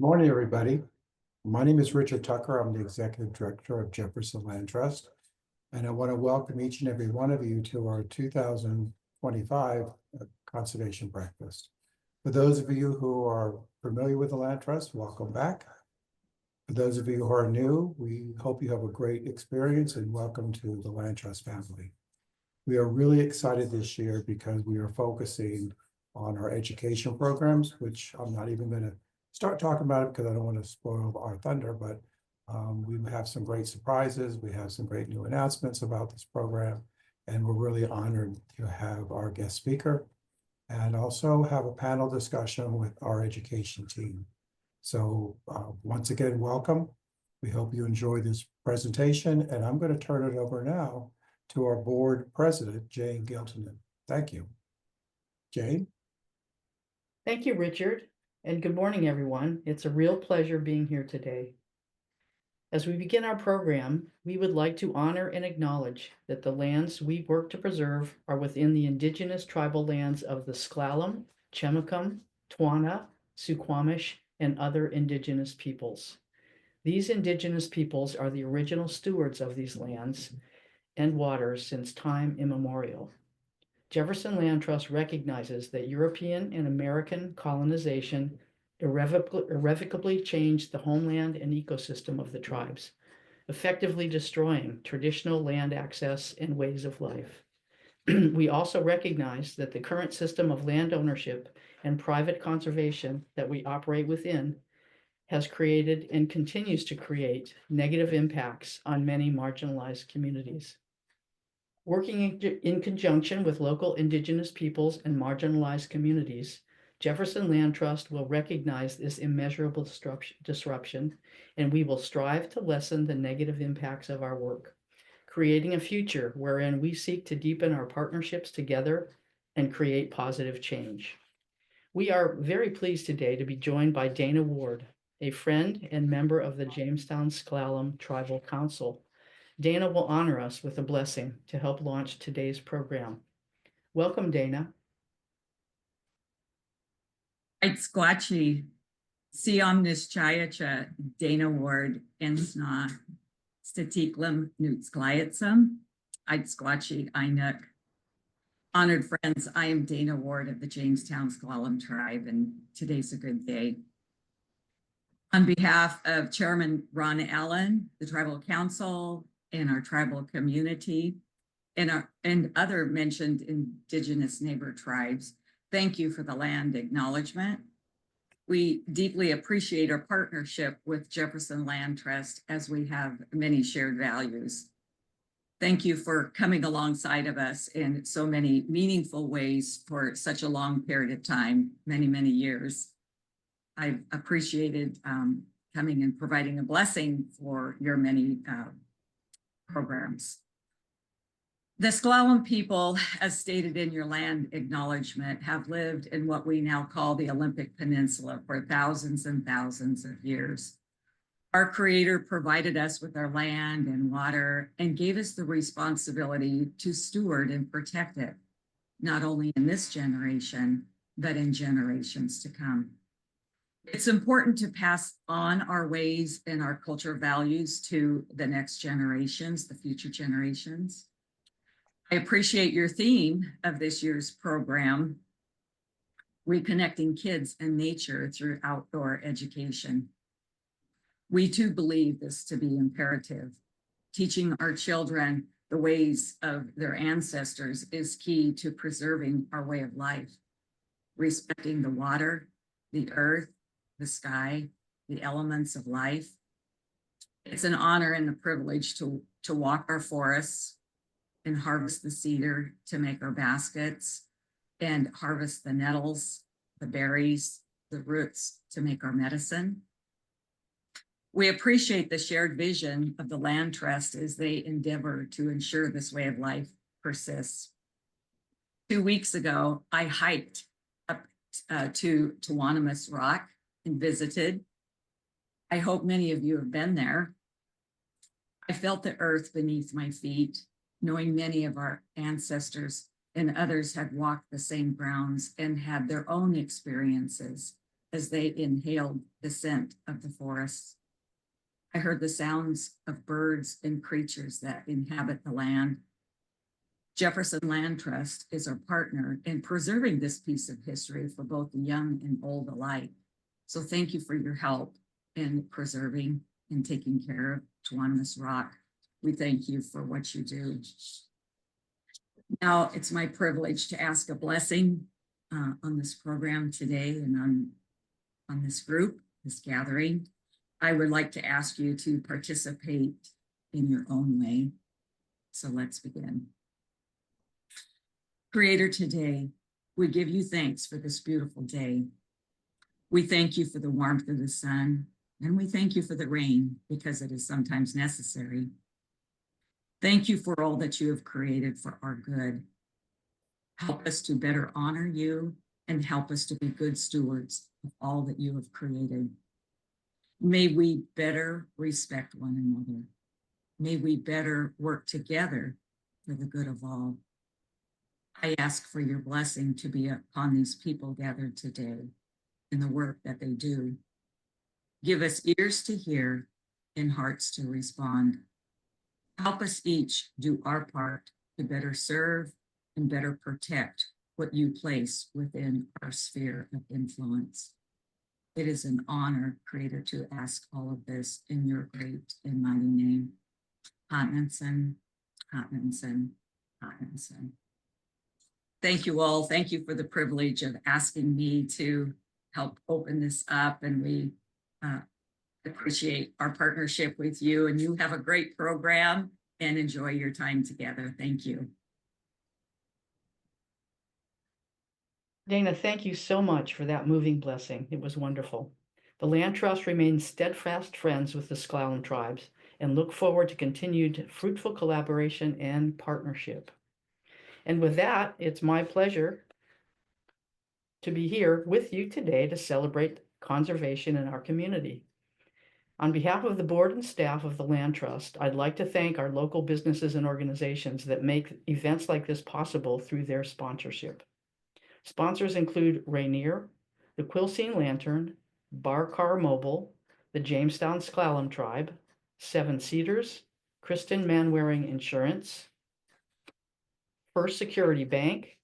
Morning, everybody. My name is Richard Tucker. I'm the Executive Director of Jefferson Land Trust. And I want to welcome each and every one of you to our 2025 Conservation Breakfast. For those of you who are familiar with the Land Trust, welcome back. For those of you who are new, we hope you have a great experience and welcome to the Land Trust family. We are really excited this year because we are focusing on our education programs, which I'm not even going to start talking about it because I don't want to spoil our thunder, but we have some great surprises. We have some great new announcements about this program, and we're really honored to have our guest speaker and also have a panel discussion with our education team. So once again, welcome. We hope you enjoy this presentation, and I'm going to turn it over now to our board president, Jane Giltonen. Thank you. Jane? Thank you, Richard, and good morning, everyone. It's a real pleasure being here today. As we begin our program, we would like to honor and acknowledge that the lands we work to preserve are within the indigenous tribal lands of the S'Klallam, Chimacum, Twana, Suquamish, and other indigenous peoples. These indigenous peoples are the original stewards of these lands and waters since time immemorial. Jefferson Land Trust recognizes that European and American colonization irrevocably changed the homeland and ecosystem of the tribes, effectively destroying traditional land access and ways of life. We also recognize that the current system of land ownership and private conservation that we operate within has created and continues to create negative impacts on many marginalized communities. Working in conjunction with local indigenous peoples and marginalized communities, Jefferson Land Trust will recognize this immeasurable disruption, and we will strive to lessen the negative impacts of our work, creating a future wherein we seek to deepen our partnerships together and create positive change. We are very pleased today to be joined by Dana Ward, a friend and member of the Jamestown S'Klallam Tribal Council. Dana will honor us with a blessing to help launch today's program. Welcome, Dana. Squatchy, Siomnis Chayacha, Dana Ward, Ensna, S'Klallam S'Klallam, Squatchy, Inuk. Honored friends, I am Dana Ward of the Jamestown S'Klallam Tribe, and today's a good day. On behalf of Chairman Ron Allen, the Tribal Council, and our tribal community, and other mentioned indigenous neighbor tribes, thank you for the land acknowledgement. We deeply appreciate our partnership with Jefferson Land Trust as we have many shared values. Thank you for coming alongside of us in so many meaningful ways for such a long period of time, many, many years. I've appreciated coming and providing a blessing for your many programs. The S'Klallam people, as stated in your land acknowledgement, have lived in what we now call the Olympic Peninsula for thousands and thousands of years. Our Creator provided us with our land and water and gave us the responsibility to steward and protect it, not only in this generation, but in generations to come. It's important to pass on our ways and our culture values to the next generations, the future generations. I appreciate your theme of this year's program, reconnecting kids and nature through outdoor education. We too believe this to be imperative. Teaching our children the ways of their ancestors is key to preserving our way of life, respecting the water, the earth, the sky, the elements of life. It's an honor and a privilege to walk our forests and harvest the cedar to make our baskets, and harvest the nettles, the berries, the roots to make our medicine. We appreciate the shared vision of the Land Trust as they endeavor to ensure this way of life persists. 2 weeks ago, I hiked up to Tawanamus Rock and visited. I hope many of you have been there. I felt the earth beneath my feet, knowing many of our ancestors and others had walked the same grounds and had their own experiences as they inhaled the scent of the forests. I heard the sounds of birds and creatures that inhabit the land. Jefferson Land Trust is our partner in preserving this piece of history for both the young and old alike. So thank you for your help in preserving and taking care of Tuanamis Rock. We thank you for what you do. Now it's my privilege to ask a blessing on this program today and on this group, this gathering. I would like to ask you to participate in your own way. So let's begin. Creator, today, we give you thanks for this beautiful day. We thank you for the warmth of the sun, and we thank you for the rain because it is sometimes necessary. Thank you for all that you have created for our good. Help us to better honor you and help us to be good stewards of all that you have created. May we better respect one another. May we better work together for the good of all. I ask for your blessing to be upon these people gathered today in the work that they do. Give us ears to hear and hearts to respond. Help us each do our part to better serve and better protect what you place within our sphere of influence. It is an honor, Creator, to ask all of this in your great and mighty name. Hotmanson, Hotmanson, Hotmanson. Thank you all. Thank you for the privilege of asking me to help open this up, and we appreciate our partnership with you, and you have a great program and enjoy your time together. Thank you. Dana, thank you so much for that moving blessing. It was wonderful. The Land Trust remains steadfast friends with the S'Klallam tribes and look forward to continued fruitful collaboration and partnership. And with that, it's my pleasure to be here with you today to celebrate conservation in our community. On behalf of the board and staff of the Land Trust, I'd like to thank our local businesses and organizations that make events like this possible through their sponsorship. Sponsors include Rainier, the Quilcene Lantern, Bar Car Mobile, the Jamestown S'Klallam Tribe, Seven Cedars, Kristen Manwaring Insurance, First Security Bank,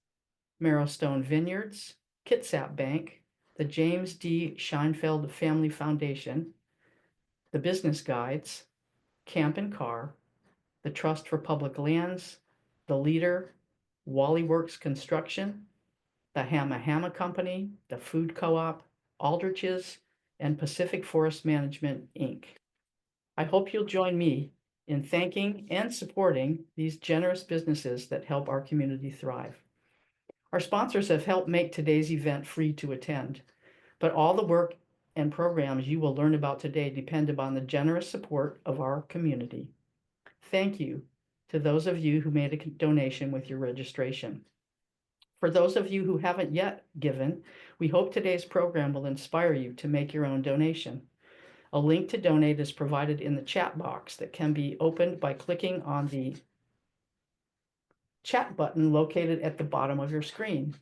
Marrowstone Vineyards, Kitsap Bank, the James D. Scheinfeld Family Foundation, the Business Guides, Camp and Car, the Trust for Public Lands, the Leader, Wally Works Construction, the Hamma Company, the Food Co-op, Aldrich's, and Pacific Forest Management, Inc. I hope you'll join me in thanking and supporting these generous businesses that help our community thrive. Our sponsors have helped make today's event free to attend, but all the work and programs you will learn about today depend upon the generous support of our community. Thank you to those of you who made a donation with your registration. For those of you who haven't yet given, we hope today's program will inspire you to make your own donation. A link to donate is provided in the chat box that can be opened by clicking on the chat button located at the bottom of your screen.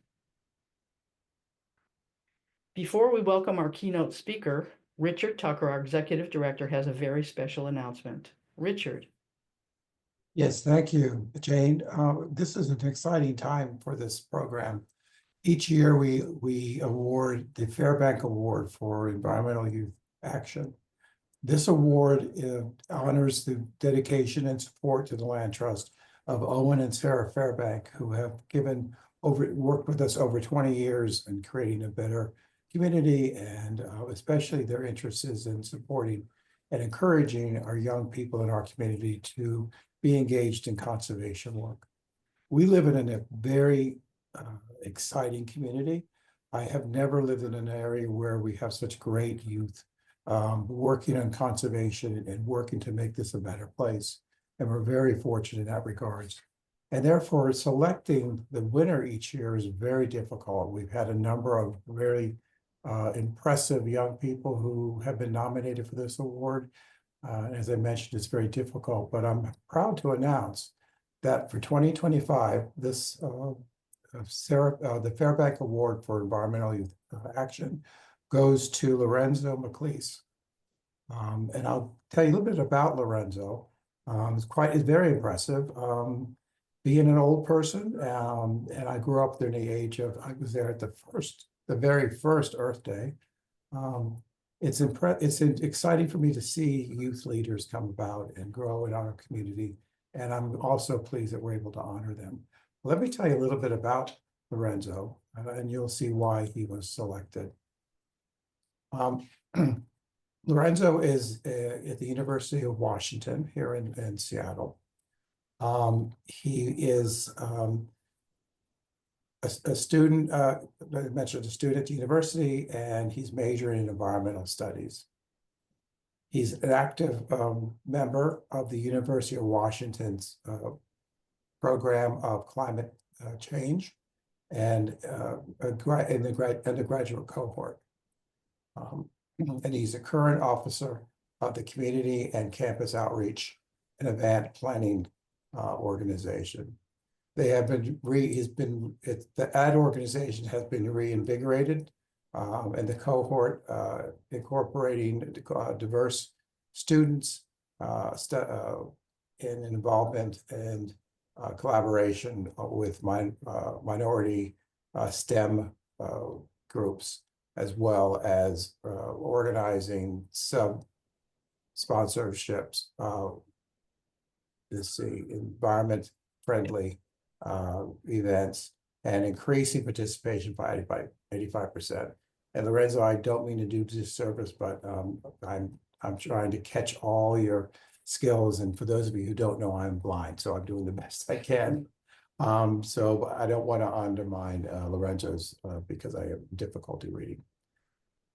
Before we welcome our keynote speaker, Richard Tucker, our Executive Director, has a very special announcement. Richard. Yes, thank you, Jane. This is an exciting time for this program. Each year we award the Fairbank Award for Environmental Youth Action. This award honors the dedication and support to the Land Trust of Owen and Sarah Fairbank, who have worked with us over 20 years in creating a better community, and especially their interest is in supporting and encouraging our young people in our community to be engaged in conservation work. We live in a very exciting community. I have never lived in an area where we have such great youth working on conservation and working to make this a better place. And we're very fortunate in that regard. And therefore, selecting the winner each year is very difficult. We've had a number of very impressive young people who have been nominated for this award. As I mentioned, it's very difficult, but I'm proud to announce that for 2025, the Fairbank Award for Environmental Youth Action goes to Lorenzo McCleese. And I'll tell you a little bit about Lorenzo. It's very impressive. Being an old person, and I grew up during the age of, I was there at the very first Earth Day. It's exciting for me to see youth leaders come about and grow in our community. And I'm also pleased that we're able to honor them. Let me tell you a little bit about Lorenzo, and you'll see why he was selected. Lorenzo is at the University of Washington here in Seattle. He is a student, I mentioned a student at the university, and he's majoring in environmental studies. He's an active member of the University of Washington's program of climate change and in the undergraduate cohort. And he's a current officer of the Community and Campus Outreach and Event Planning organization. They have been the ad organization has been reinvigorated, and the cohort incorporating diverse students in involvement and collaboration with minority STEM groups, as well as organizing sponsorships, environment friendly events, and increasing participation by 85%. And Lorenzo, I don't mean to do disservice, but I'm trying to catch all your skills. And for those of you who don't know, I'm blind, so I'm doing the best I can. So I don't want to undermine Lorenzo's because I have difficulty reading.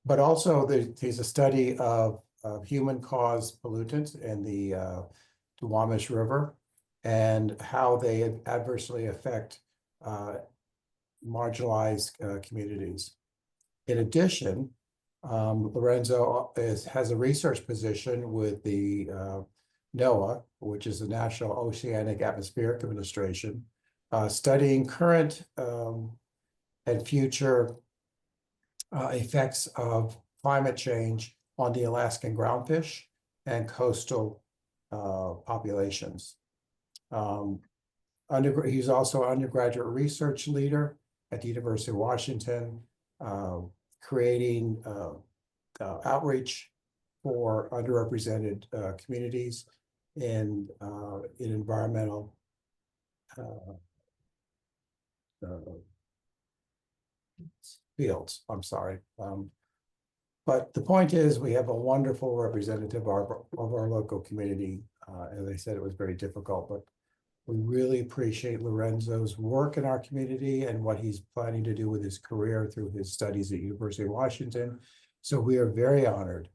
But also there's a study of human-caused pollutants in the Duwamish River and how they adversely affect marginalized communities. In addition, Lorenzo has a research position with the NOAA, which is the National Oceanic Atmospheric Administration, studying current and future effects of climate change on the Alaskan groundfish and coastal populations. He's also an undergraduate research leader at the University of Washington, creating outreach for underrepresented communities in environmental fields. I'm sorry. But the point is, we have a wonderful representative of our local community. As I said, it was very difficult, but we really appreciate Lorenzo's work in our community and what he's planning to do with his career through his studies at University of Washington. So we are very honored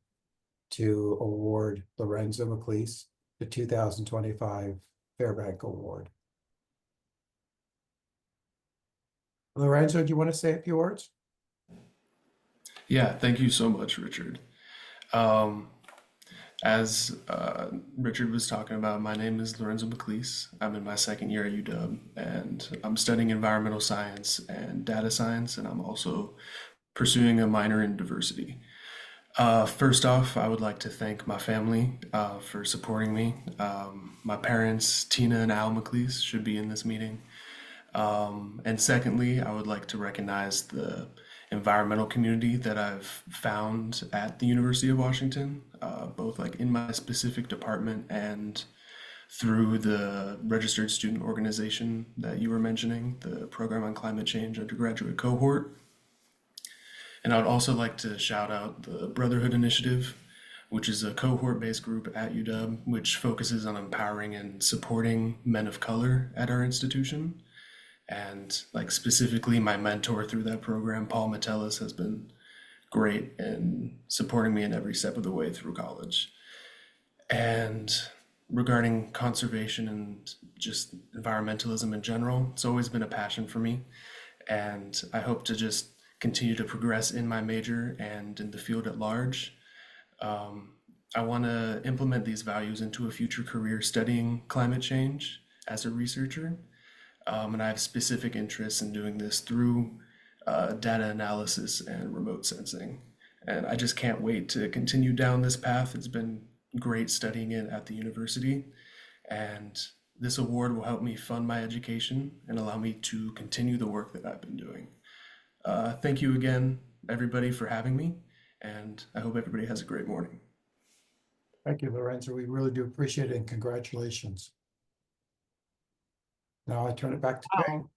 to award Lorenzo McCleese the 2025 Fairbank Award. Lorenzo, do you want to say a few words? Yeah, thank you so much, Richard. As Richard was talking about, my name is Lorenzo McCleese. I'm in my second year at UW, and I'm studying environmental science and data science, and I'm also pursuing a minor in diversity. First off, I would like to thank my family for supporting me. My parents, Tina and Al McCleese, should be in this meeting. And secondly, I would like to recognize the environmental community that I've found at the University of Washington, both like in my specific department and through the registered student organization that you were mentioning, the Program on Climate Change undergraduate cohort. And I would also like to shout out the Brotherhood Initiative, which is a cohort-based group at UW, which focuses on empowering and supporting men of color at our institution. And like specifically my mentor through that program, Paul Metellus, has been great in supporting me in every step of the way through college. And regarding conservation and just environmentalism in general, it's always been a passion for me. And I hope to just continue to progress in my major and in the field at large. I want to implement these values into a future career studying climate change as a researcher. And I have specific interests in doing this through data analysis and remote sensing. And I just can't wait to continue down this path. It's been great studying it at the university, and this award will help me fund my education and allow me to continue the work that I've been doing. Thank you again, everybody, for having me, and I hope everybody has a great morning. Thank you, Lorenzo. We really do appreciate it, and congratulations. Now I turn it back to Kay. Wow.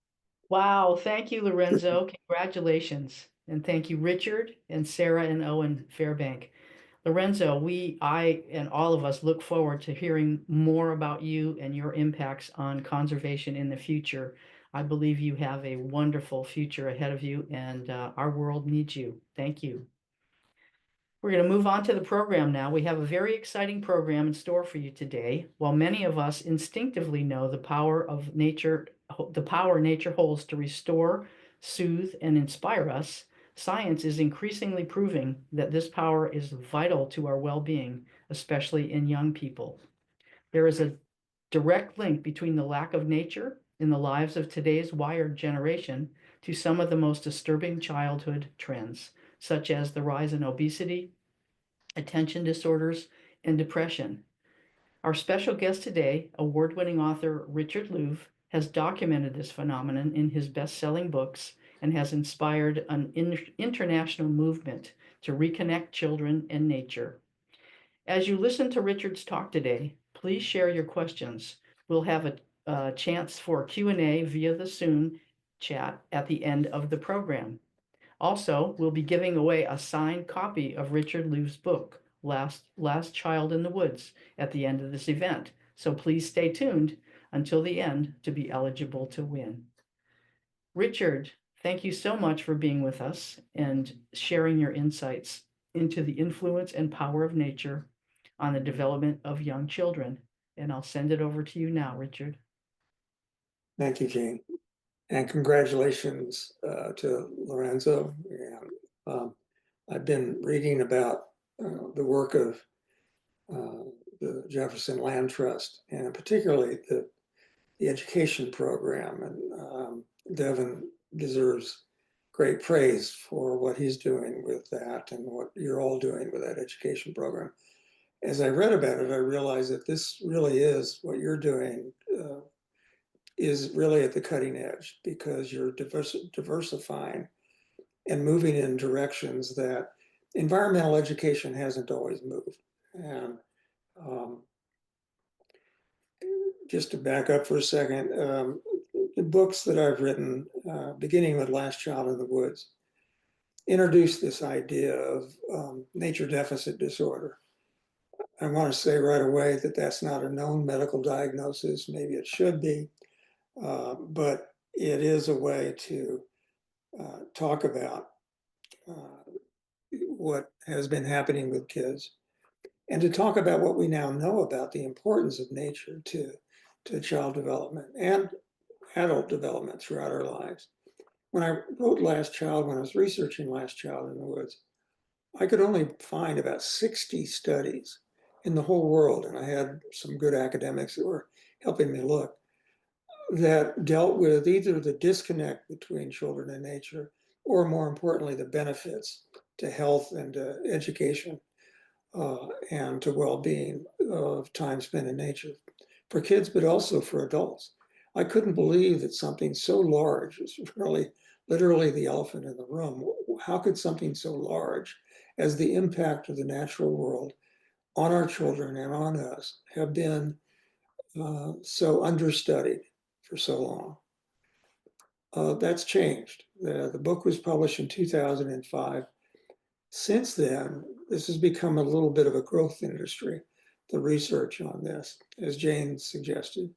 Wow, thank you, Lorenzo. Congratulations. And thank you, Richard and Sarah and Owen Fairbank. Lorenzo, I, and all of us look forward to hearing more about you and your impacts on conservation in the future. I believe you have a wonderful future ahead of you, and our world needs you. Thank you. We're going to move on to the program now. We have a very exciting program in store for you today. While many of us instinctively know the power nature holds to restore, soothe, and inspire us, science is increasingly proving that this power is vital to our well-being, especially in young people. There is a direct link between the lack of nature in the lives of today's wired generation to some of the most disturbing childhood trends, such as the rise in obesity, attention disorders, and depression. Our special guest today, award-winning author Richard Louv, has documented this phenomenon in his best-selling books and has inspired an international movement to reconnect children and nature. As you listen to Richard's talk today, please share your questions. We'll have a chance for Q&A via the Zoom chat at the end of the program. Also, we'll be giving away a signed copy of Richard Louv's book, Last Child in the Woods, at the end of this event. So please stay tuned until the end to be eligible to win. Richard, thank you so much for being with us and sharing your insights into the influence and power of nature on the development of young children. And I'll send it over to you now, Richard. Thank you, Jane. And congratulations to Lorenzo. And, I've been reading about the work of the Jefferson Land Trust, and particularly the education program. And Devin deserves great praise for what he's doing with that and what you're all doing with that education program. As I read about it, I realized that this really is what you're doing is really at the cutting edge, because you're diversifying and moving in directions that environmental education hasn't always moved. And just to back up for a second, the books that I've written, beginning with Last Child in the Woods, introduced this idea of nature deficit disorder. I want to say right away that that's not a known medical diagnosis. Maybe it should be. But it is a way to talk about what has been happening with kids, and to talk about what we now know about the importance of nature to child development and adult development throughout our lives. When I wrote Last Child, when I was researching Last Child in the Woods, I could only find about 60 studies in the whole world, and I had some good academics that were helping me look, that dealt with either the disconnect between children and nature, or more importantly, the benefits to health and to education and to well-being of time spent in nature for kids, but also for adults. I couldn't believe that something so large, is really literally the elephant in the room. How could something so large as the impact of the natural world on our children and on us have been so understudied for so long? That's changed. The book was published in 2005. Since then, this has become a little bit of a growth industry, the research on this, as Jane suggested.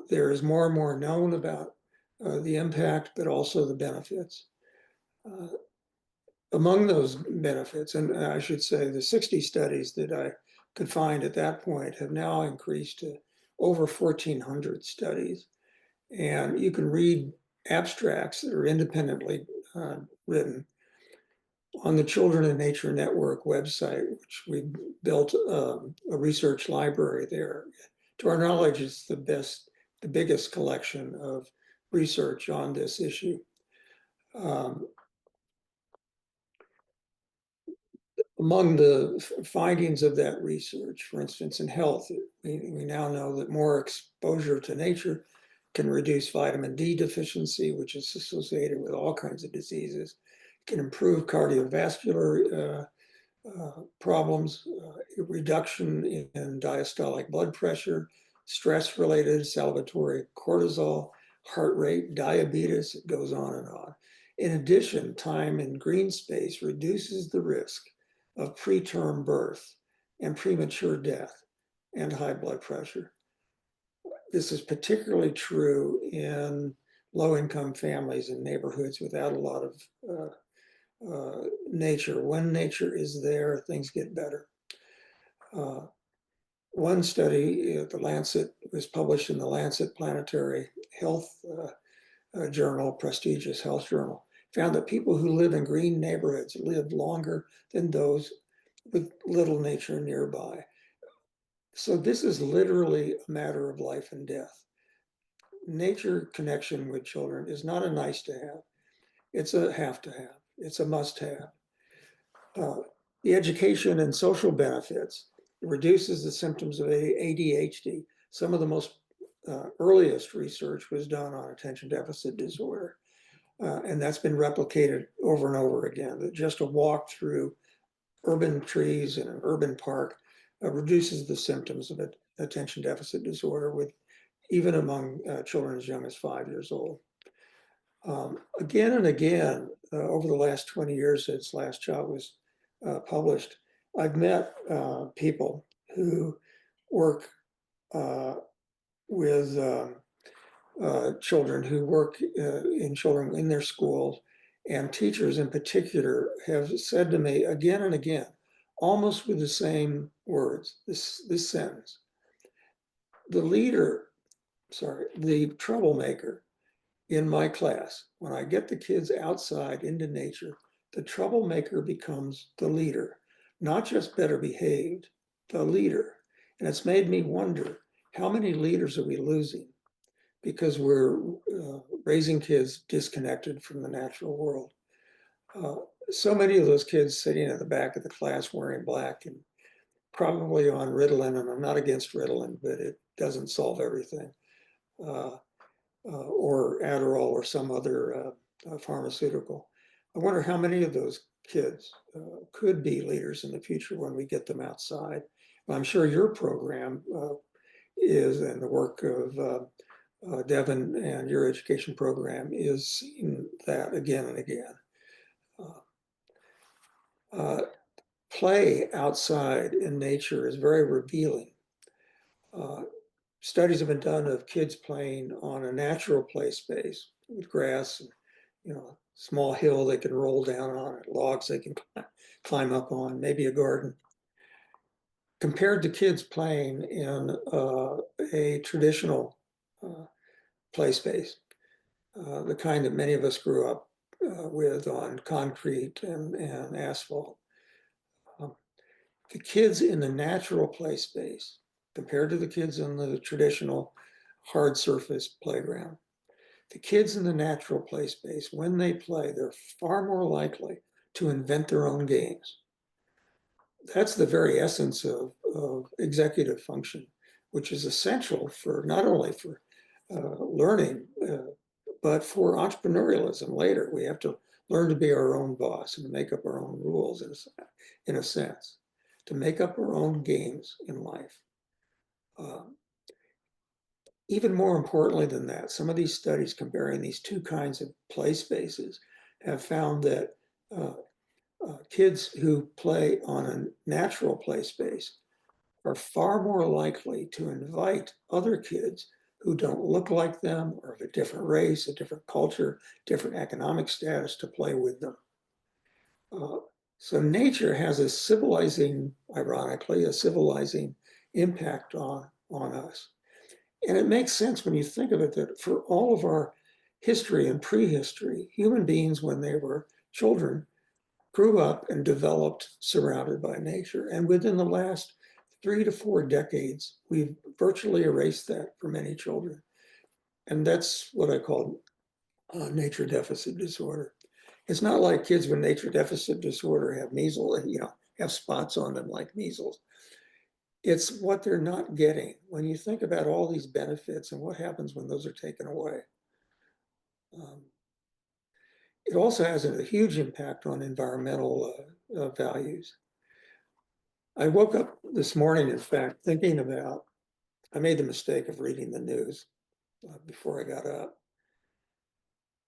There is more and more known about the impact, but also the benefits. Among those benefits, and I should say the 60 studies that I could find at that point have now increased to over 1,400 studies. And you can read abstracts that are independently written on the Children in Nature Network website, which we built a research library there. To our knowledge, it's the biggest collection of research on this issue. Among the findings of that research, for instance, in health, we now know that more exposure to nature can reduce vitamin D deficiency, which is associated with all kinds of diseases. It can improve cardiovascular problems, reduction in diastolic blood pressure, stress-related salivatory cortisol, heart rate, diabetes, it goes on and on. In addition, time in green space reduces the risk of preterm birth and premature death and high blood pressure. This is particularly true in low-income families and neighborhoods without a lot of nature. When nature is there, things get better. One study, the Lancet, was published in the Lancet Planetary Health Journal, prestigious health journal, found that people who live in green neighborhoods live longer than those with little nature nearby. So this is literally a matter of life and death. Nature connection with children is not a nice to have. It's a have to have. It's a must have. The education and social benefits reduces the symptoms of ADHD. Some of the most earliest research was done on attention deficit disorder. And that's been replicated over and over again, that just a walk through urban trees in an urban park reduces the symptoms of attention deficit disorder, with even among children as young as 5 years old. Again and again, over the last 20 years since Last Child was published, I've met people who work with children, who work in children in their schools, and teachers in particular have said to me again and again, almost with the same words, this sentence: the troublemaker in my class, when I get the kids outside into nature, the troublemaker becomes the leader, not just better behaved, the leader. And it's made me wonder, how many leaders are we losing because we're raising kids disconnected from the natural world? So many of those kids sitting at the back of the class wearing black and probably on Ritalin, and I'm not against Ritalin, but it doesn't solve everything, or Adderall or some other pharmaceutical. I wonder how many of those kids could be leaders in the future when we get them outside. I'm sure your program is, and the work of Devin and your education program is seeing that again and again. Play outside in nature is very revealing. Studies have been done of kids playing on a natural play space with grass, and, small hill they can roll down on, logs they can climb up on, maybe a garden, compared to kids playing in a traditional play space, the kind that many of us grew up with on concrete and asphalt. The kids in the natural play space, compared to the kids in the traditional hard surface playground, the kids in the natural play space, when they play, they're far more likely to invent their own games. That's the very essence of executive function, which is essential for not only for learning, but for entrepreneurialism later. We have to learn to be our own boss and to make up our own rules in a sense, to make up our own games in life. Even more importantly than that, some of these studies comparing these two kinds of play spaces have found that kids who play on a natural play space are far more likely to invite other kids who don't look like them or of a different race, a different culture, different economic status to play with them. So nature has a civilizing, ironically, a civilizing impact on us. And it makes sense when you think of it that for all of our history and prehistory, human beings, when they were children, grew up and developed surrounded by nature. And within the last 3 to 4 decades, we've virtually erased that for many children. And that's what I call nature deficit disorder. It's not like kids with nature deficit disorder have measles, have spots on them like measles. It's what they're not getting. When you think about all these benefits and what happens when those are taken away. It also has a huge impact on environmental values. I woke up this morning, in fact, thinking about, I made the mistake of reading the news before I got up.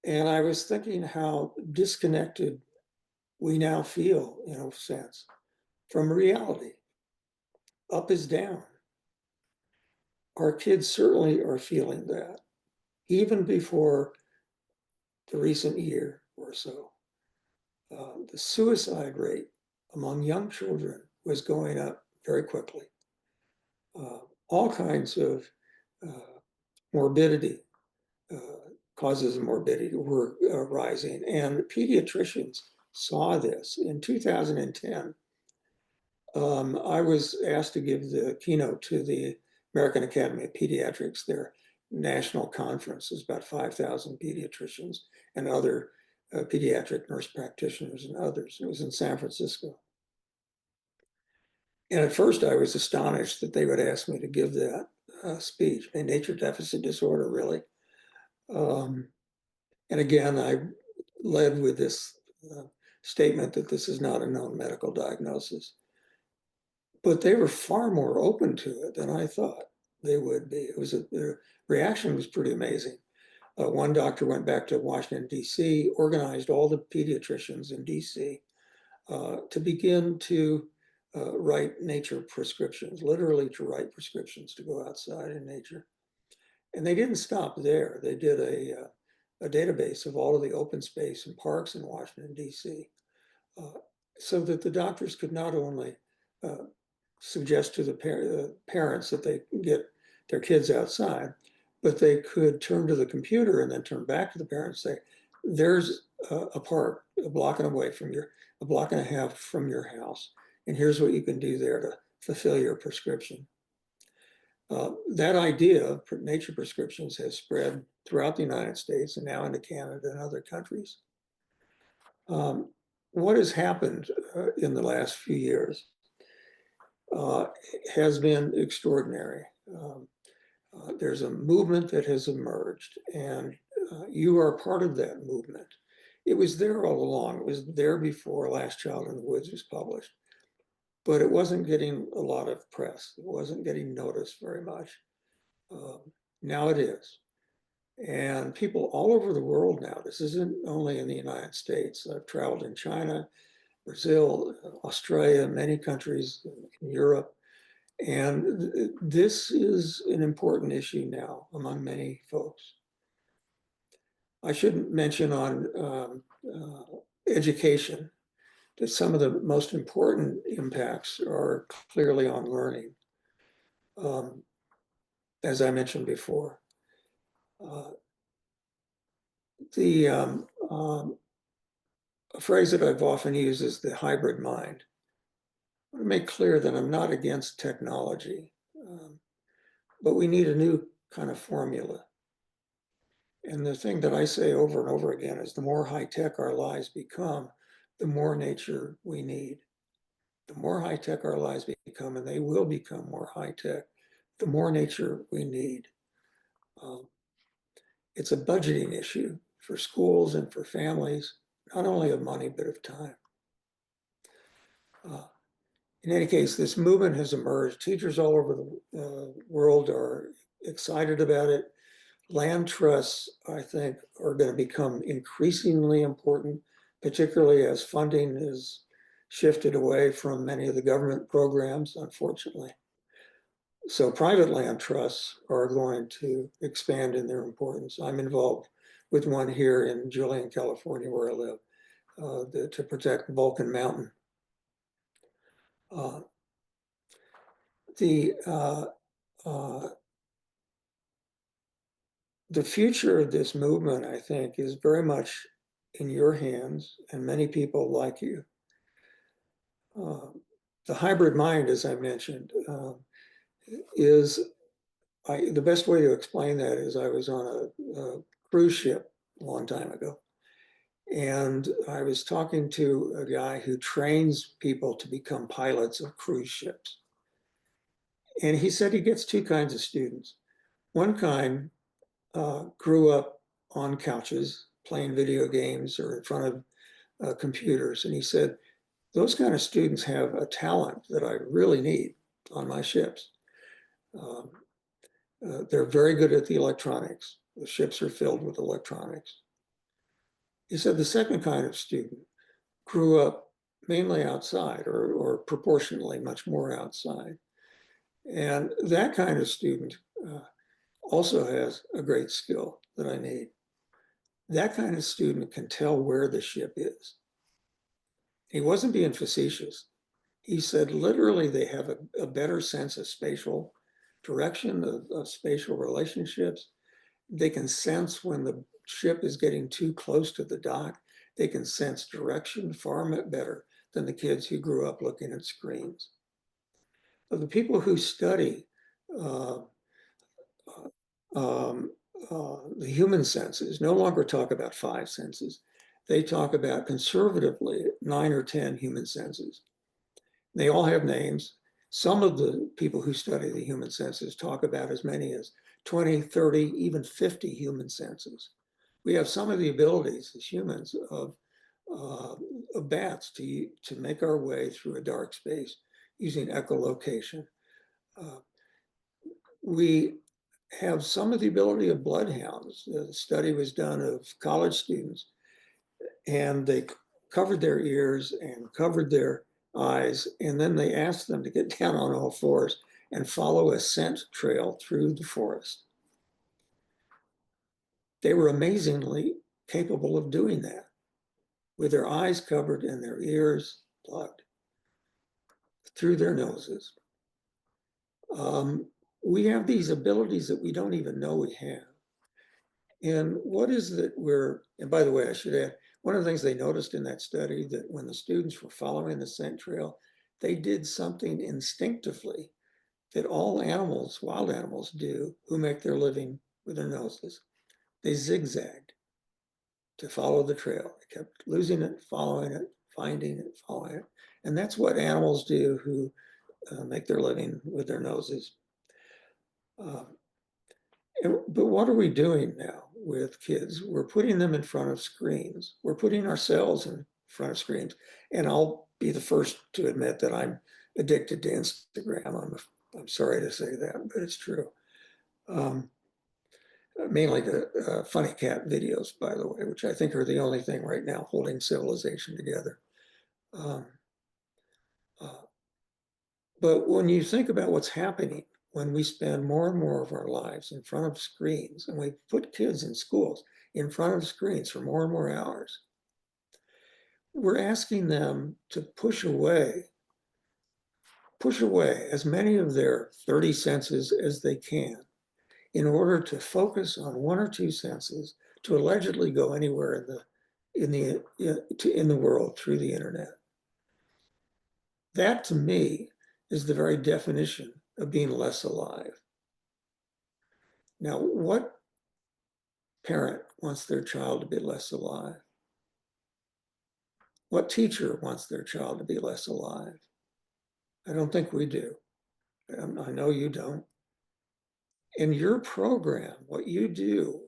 And I was thinking how disconnected we now feel, in a sense, from reality. Up is down. Our kids certainly are feeling that, even before the recent year or so. The suicide rate among young children was going up very quickly. All kinds of morbidity, causes of morbidity were rising, and pediatricians saw this. In 2010, I was asked to give the keynote to the American Academy of Pediatrics, their national conference. There's about 5,000 pediatricians and other pediatric nurse practitioners and others. It was in San Francisco. And at first I was astonished that they would ask me to give that speech. A nature deficit disorder, really? And again, I led with this statement that this is not a known medical diagnosis. But they were far more open to it than I thought they would be. Their reaction was pretty amazing. One doctor went back to Washington, D.C., organized all the pediatricians in D.C. To begin to write nature prescriptions, literally to write prescriptions to go outside in nature. And they didn't stop there. They did a database of all of the open space and parks in Washington, D.C., so that the doctors could not only suggest to the parents that they get their kids outside, but they could turn to the computer and then turn back to the parents and say, there's a park a block and a half from your house, and here's what you can do there to fulfill your prescription. That idea of nature prescriptions has spread throughout the United States and now into Canada and other countries. What has happened in the last few years has been extraordinary. There's a movement that has emerged, and you are part of that movement. It was there all along. It was there before Last Child in the Woods was published, but it wasn't getting a lot of press. It wasn't getting noticed very much. Now it is. And people all over the world now, this isn't only in the United States. I've traveled in China, Brazil, Australia, many countries in Europe. And this is an important issue now among many folks. I should mention on education that some of the most important impacts are clearly on learning. As I mentioned before, a phrase that I've often used is the hybrid mind. I want to make clear that I'm not against technology, but we need a new kind of formula. And the thing that I say over and over again is the more high-tech our lives become, the more nature we need. The more high-tech our lives become, and they will become more high-tech, the more nature we need. It's a budgeting issue for schools and for families, not only of money, but of time. In any case, this movement has emerged. Teachers all over the world are excited about it. Land trusts, I think, are going to become increasingly important, particularly as funding is shifted away from many of the government programs, unfortunately. So private land trusts are going to expand in their importance. I'm involved with one here in Julian, California, where I live, to protect Vulcan Mountain. The future of this movement, I think, is very much in your hands and many people like you. The hybrid mind, as I mentioned, is the best way to explain that is I was on a cruise ship a long time ago, And I was talking to a guy who trains people to become pilots of cruise ships. And he said he gets two kinds of students. One kind grew up on couches playing video games or in front of computers. And he said, those kind of students have a talent that I really need on my ships. They're very good at the electronics. The ships are filled with electronics. He said the second kind of student grew up mainly outside or proportionally much more outside. And that kind of student also has a great skill that I need. That kind of student can tell where the ship is. He wasn't being facetious. He said literally they have a better sense of spatial direction, of spatial relationships. They can sense when the ship is getting too close to the dock. They can sense direction far better than the kids who grew up looking at screens. But the people who study the human senses no longer talk about 5 senses. They talk about conservatively 9 or 10 human senses. They all have names. Some of the people who study the human senses talk about as many as 20, 30, even 50 human senses. We have some of the abilities as humans of bats to make our way through a dark space using echolocation. We have some of the ability of bloodhounds. The study was done of college students, and they covered their ears and covered their eyes, and then they asked them to get down on all fours and follow a scent trail through the forest. They were amazingly capable of doing that with their eyes covered and their ears plugged through their noses. We have these abilities that we don't even know we have. And what is that and by the way, I should add, one of the things they noticed in that study that when the students were following the scent trail, they did something instinctively that all animals, wild animals do who make their living with their noses. They zigzagged to follow the trail. They kept losing it, following it, finding it, following it. And that's what animals do who make their living with their noses. But what are we doing now with kids? We're putting them in front of screens. We're putting ourselves in front of screens. And I'll be the first to admit that I'm addicted to Instagram. I'm sorry to say that, but it's true. Mainly the funny cat videos, by the way, which I think are the only thing right now holding civilization together. But when you think about what's happening, when we spend more and more of our lives in front of screens, and we put kids in schools in front of screens for more and more hours, we're asking them to push away as many of their 30 senses as they can in order to focus on 1 or 2 senses to allegedly go anywhere in the world through the internet. That to me is the very definition of being less alive. Now, what parent wants their child to be less alive? What teacher wants their child to be less alive? I don't think we do. I know you don't. In your program, what you do,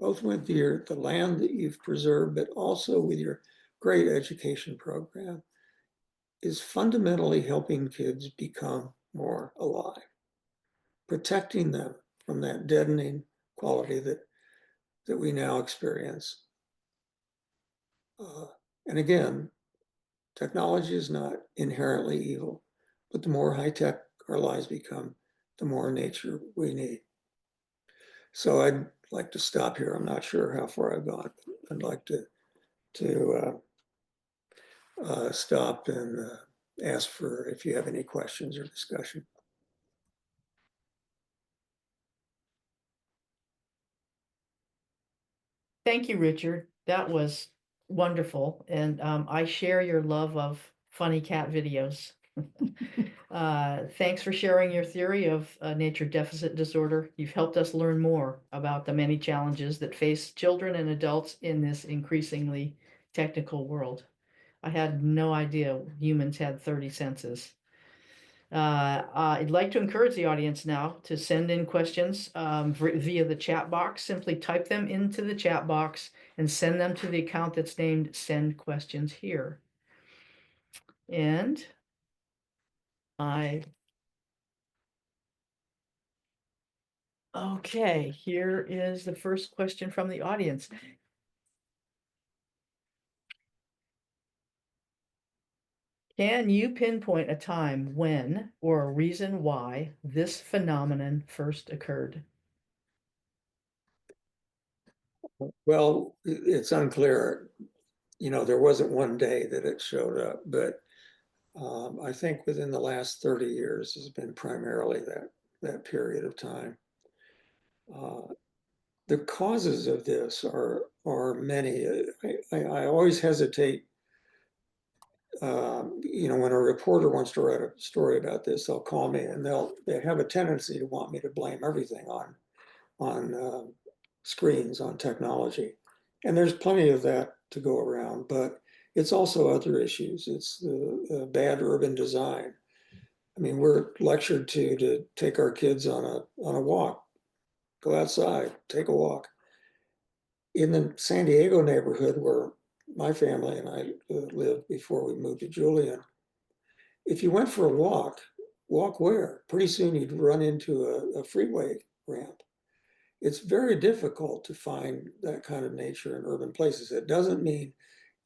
both with the land that you've preserved, but also with your great education program, is fundamentally helping kids become more alive, protecting them from that deadening quality that we now experience. And again, technology is not inherently evil, but the more high-tech our lives become, the more nature we need. So I'd like to stop here. I'm not sure how far I've gone. I'd like to stop and ask for if you have any questions or discussion. Thank you, Richard. That was wonderful. And I share your love of funny cat videos. Thanks for sharing your theory of nature deficit disorder. You've helped us learn more about the many challenges that face children and adults in this increasingly technical world. I had no idea humans had 30 senses. I'd like to encourage the audience now to send in questions via the chat box. Simply type them into the chat box and send them to the account that's named Send Questions Here. And okay, here is the first question from the audience. Can you pinpoint a time when or a reason why this phenomenon first occurred? Well, it's unclear. You know, there wasn't one day that it showed up, but I think within the last 30 years has been primarily that period of time. The causes of this are many. I always hesitate. You know, when a reporter wants to write a story about this, they'll call me and they have a tendency to want me to blame everything on screens, on technology, and there's plenty of that to go around. But it's also other issues. It's the bad urban design. I mean, we're lectured to take our kids on a walk, go outside, take a walk. In the San Diego neighborhood where my family and I lived before we moved to Julian, if you went for a walk where? Pretty soon you'd run into a freeway ramp. It's very difficult to find that kind of nature in urban places. It doesn't mean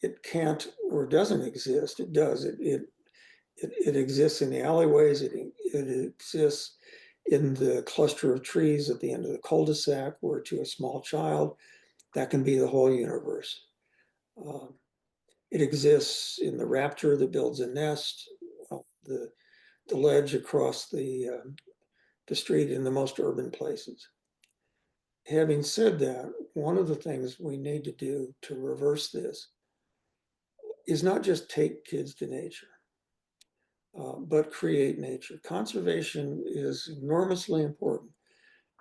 it can't or doesn't exist. It does. It exists in the alleyways. It exists in the cluster of trees at the end of the cul-de-sac, where to a small child, that can be the whole universe. It exists in the raptor that builds a nest, the ledge across the street in the most urban places. Having said that, one of the things we need to do to reverse this is not just take kids to nature, but create nature. Conservation is enormously important,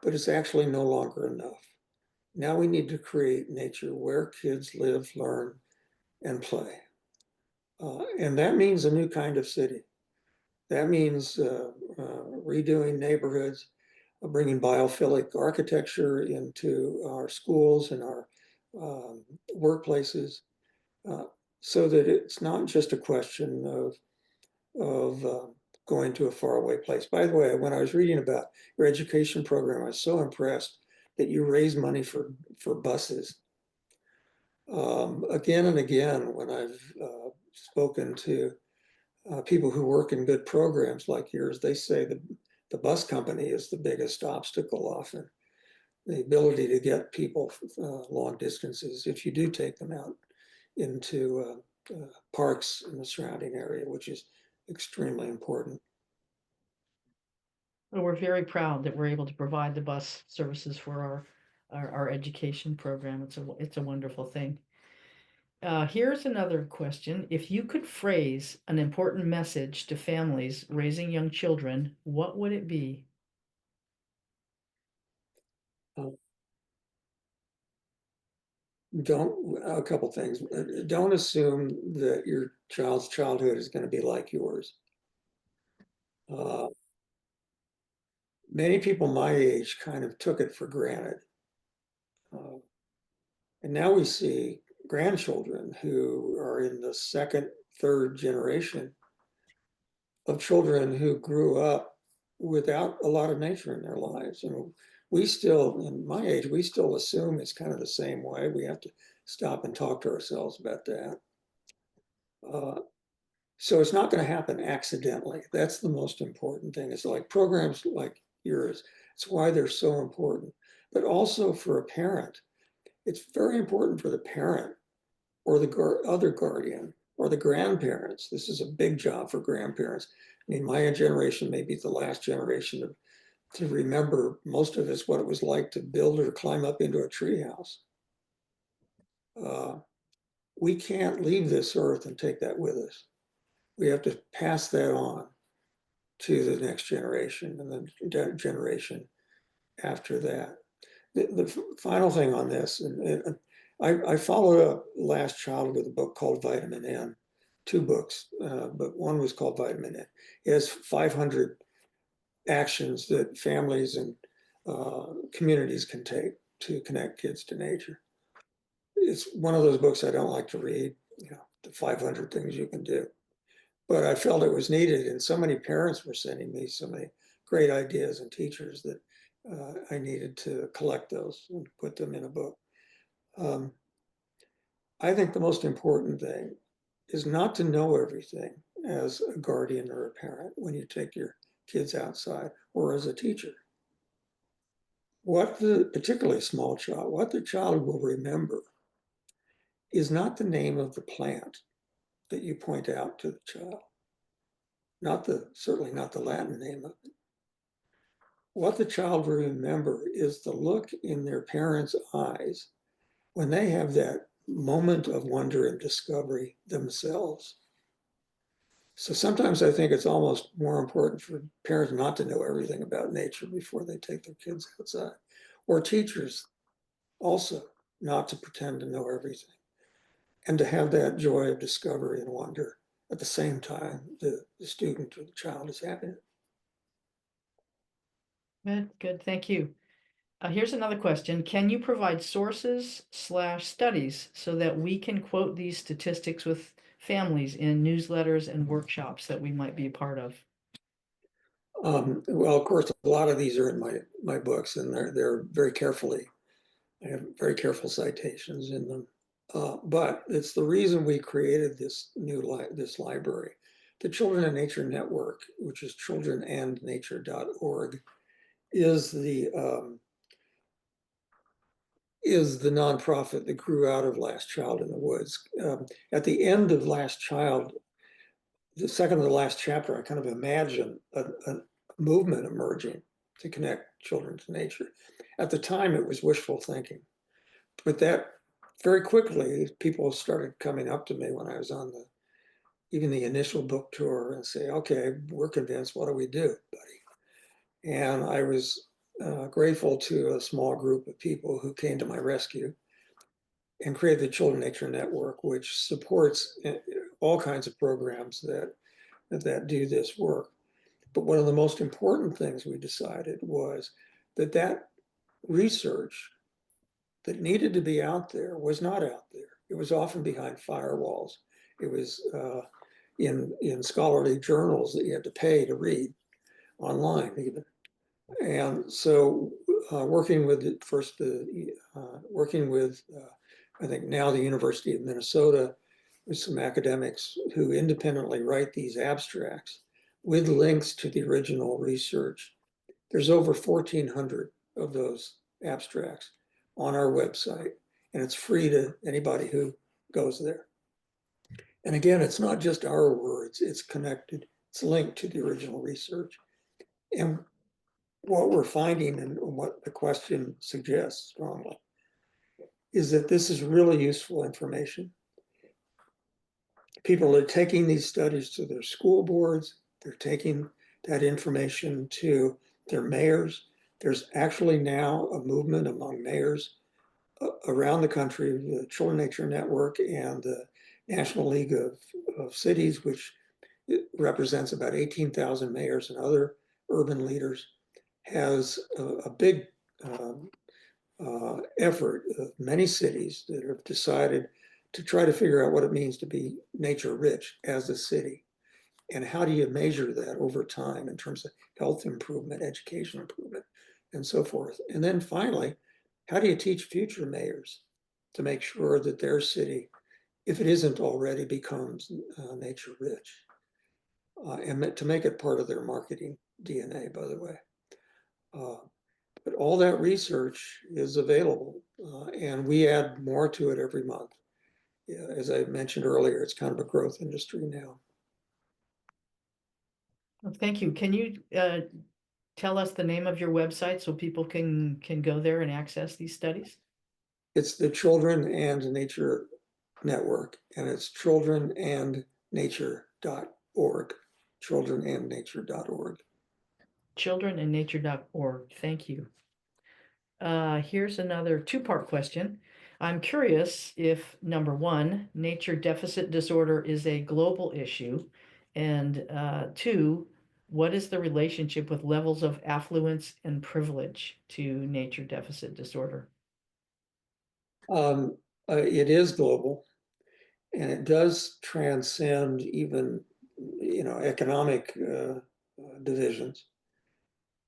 but it's actually no longer enough. Now we need to create nature where kids live, learn, and play. And that means a new kind of city. That means redoing neighborhoods, bringing biophilic architecture into our schools and our workplaces, so that it's not just a question of going to a faraway place. By the way, when I was reading about your education program, I was so impressed that you raise money for buses. Again and again, when I've spoken to people who work in good programs like yours, they say the bus company is the biggest obstacle often. The ability to get people long distances, if you do take them out into parks in the surrounding area, which is extremely important. Well, we're very proud that we're able to provide the bus services for our education program. It's a wonderful thing. Here's another question. If you could phrase an important message to families raising young children, what would it be? A couple things. Don't assume that your child's childhood is going to be like yours. Many people my age kind of took it for granted. And now we see grandchildren who are in the second, third generation of children who grew up without a lot of nature in their lives. And we still, in my age, we still assume it's kind of the same way. We have to stop and talk to ourselves about that. So it's not going to happen accidentally. That's the most important thing. It's like programs like yours. It's why they're so important. But also for a parent, it's very important for the parent or the other guardian or the grandparents. This is a big job for grandparents. I mean, my generation may be the last generation to remember, most of us, what it was like to build or climb up into a treehouse. We can't leave this earth and take that with us. We have to pass that on to the next generation and the generation after that. The final thing on this, and I followed up last child with a book called Vitamin N, 2 books, but one was called Vitamin N. It has 500 actions that families and communities can take to connect kids to nature. It's one of those books I don't like to read, the 500 things you can do. But I felt it was needed, and so many parents were sending me so many great ideas and teachers that I needed to collect those and put them in a book. I think the most important thing is not to know everything as a guardian or a parent when you take your kids outside, or as a teacher. Particularly a small child, what the child will remember is not the name of the plant that you point out to the child, certainly not the Latin name of it. What the child will remember is the look in their parents' eyes when they have that moment of wonder and discovery themselves. So sometimes I think it's almost more important for parents not to know everything about nature before they take their kids outside, or teachers also not to pretend to know everything, and to have that joy of discovery and wonder at the same time the student or the child is having it. Good, thank you. Here's another question. Can you provide sources/studies so that we can quote these statistics with families in newsletters and workshops that we might be a part of? Well, of course, a lot of these are in my books, and they're very carefully. I have very careful citations in them. But it's the reason we created this this library. The Children and Nature Network, which is childrenandnature.org, is the nonprofit that grew out of Last Child in the Woods. At the end of Last Child, the second to the last chapter, I kind of imagine a movement emerging to connect children to nature. At the time, it was wishful thinking, but that very quickly, people started coming up to me when I was on even the initial book tour and say, okay, we're convinced, what do we do, buddy? And I was grateful to a small group of people who came to my rescue and created the Children Nature Network, which supports all kinds of programs that do this work. But one of the most important things we decided was that research that needed to be out there was not out there. It was often behind firewalls. It was in scholarly journals that you had to pay to read online even. And so working with I think now the University of Minnesota, with some academics who independently write these abstracts with links to the original research. There's over 1,400 of those abstracts on our website, and it's free to anybody who goes there. And again, it's not just our words, it's connected, it's linked to the original research. And what we're finding, and what the question suggests strongly, is that this is really useful information. People are taking these studies to their school boards, they're taking that information to their mayors. There's actually now a movement among mayors around the country, the Children Nature Network and the National League of Cities, which represents about 18,000 mayors and other urban leaders, has a big effort of many cities that have decided to try to figure out what it means to be nature rich as a city. And how do you measure that over time in terms of health improvement, education improvement, and so forth. And then finally, how do you teach future mayors to make sure that their city, if it isn't already, becomes nature rich? And to make it part of their marketing DNA, by the way. But all that research is available, and we add more to it every month. As I mentioned earlier, it's kind of a growth industry now. Well, thank you. Can you tell us the name of your website so people can go there and access these studies? It's the Children and Nature Network, and it's childrenandnature.org. childrenandnature.org. Childrenandnature.org. Thank you. Here's another two-part question. I'm curious if, number one, nature deficit disorder is a global issue, and two, what is the relationship with levels of affluence and privilege to nature deficit disorder? It is global, and it does transcend even, economic divisions.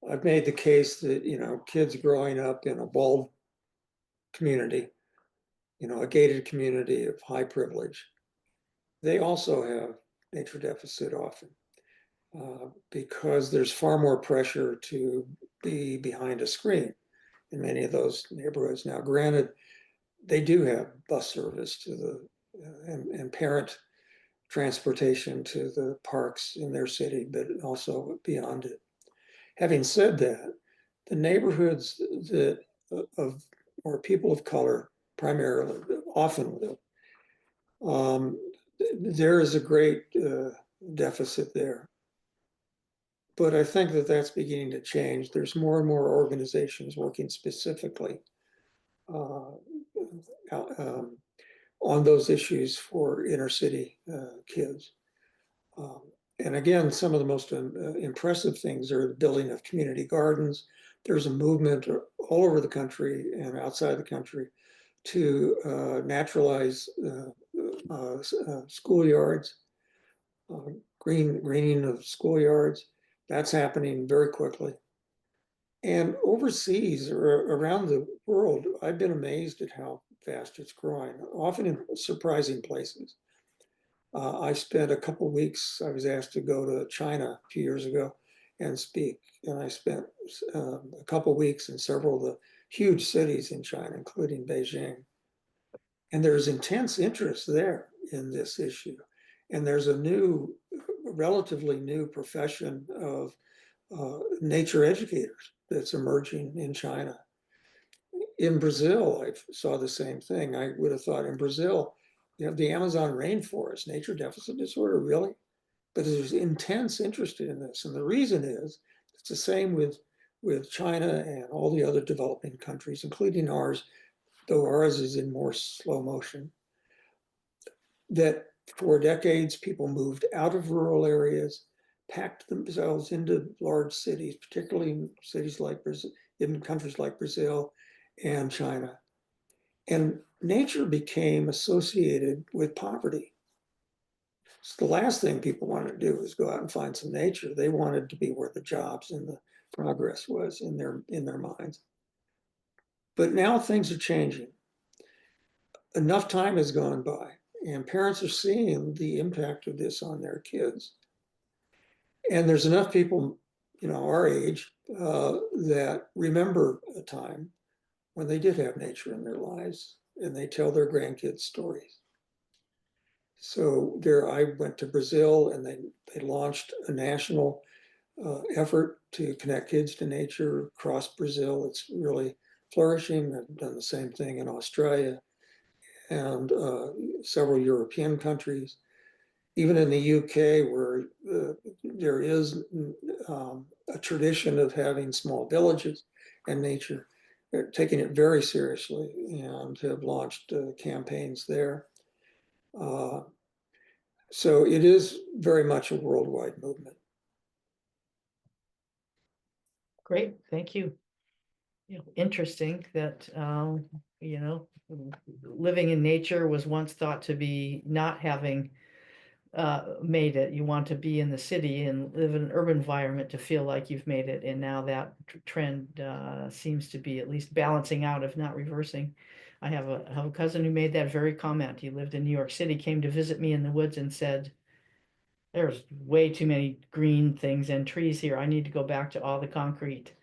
I've made the case that, kids growing up in a walled community, a gated community of high privilege, they also have nature deficit often, because there's far more pressure to be behind a screen in many of those neighborhoods. Now, granted, they do have bus service to the and parent transportation to the parks in their city, but also beyond it. Having said that, the neighborhoods that of or people of color primarily often live, there is a great deficit there. But I think that that's beginning to change. There's more and more organizations working specifically on those issues for inner city kids. And again, some of the most impressive things are the building of community gardens. There's a movement all over the country and outside the country to naturalize schoolyards, greening of schoolyards. That's happening very quickly. And overseas or around the world, I've been amazed at how fast it's growing, often in surprising places. I spent a couple of weeks, I was asked to go to China a few years ago and speak. And I spent a couple of weeks in several of the huge cities in China, including Beijing. And there's intense interest there in this issue. And there's a relatively new profession of nature educators that's emerging in China. In Brazil, I saw the same thing. I would have thought in Brazil, you have the Amazon rainforest, nature deficit disorder, really? But there's intense interest in this. And the reason is, it's the same with China and all the other developing countries, including ours, though ours is in more slow motion, that for decades, people moved out of rural areas, packed themselves into large cities, particularly in cities like Brazil, in countries like Brazil and China. And nature became associated with poverty. So the last thing people wanted to do was go out and find some nature. They wanted to be where the jobs and the progress was in their minds. But now things are changing. Enough time has gone by, and parents are seeing the impact of this on their kids. And there's enough people, our age, that remember a time when they did have nature in their lives, and they tell their grandkids stories. So I went to Brazil, and they launched a national effort to connect kids to nature across Brazil. It's really flourishing. I've done the same thing in Australia and several European countries. Even in the UK, where there is a tradition of having small villages and nature, they're taking it very seriously and have launched campaigns there. So it is very much a worldwide movement. Great, thank you. Interesting that, living in nature was once thought to be not having made it. You want to be in the city and live in an urban environment to feel like you've made it. And now that trend seems to be at least balancing out, if not reversing. I have a cousin who made that very comment. He lived in New York City, came to visit me in the woods and said, "There's way too many green things and trees here. I need to go back to all the concrete."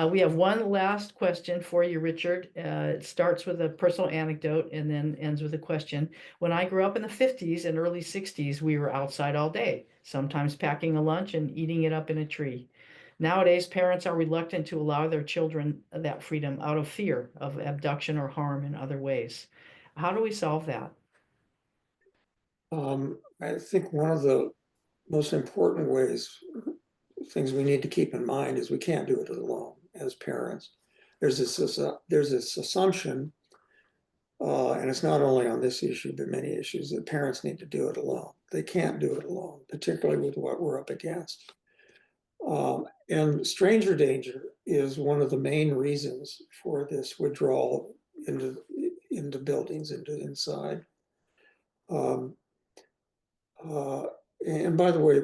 We have one last question for you, Richard. It starts with a personal anecdote and then ends with a question. When I grew up in the 50s and early 60s, we were outside all day, sometimes packing a lunch and eating it up in a tree. Nowadays, parents are reluctant to allow their children that freedom out of fear of abduction or harm in other ways. How do we solve that? I think one of the most important things we need to keep in mind is we can't do it alone as parents. There's this assumption, and it's not only on this issue, but many issues, that parents need to do it alone. They can't do it alone, particularly with what we're up against. And stranger danger is one of the main reasons for this withdrawal into buildings, inside. And by the way,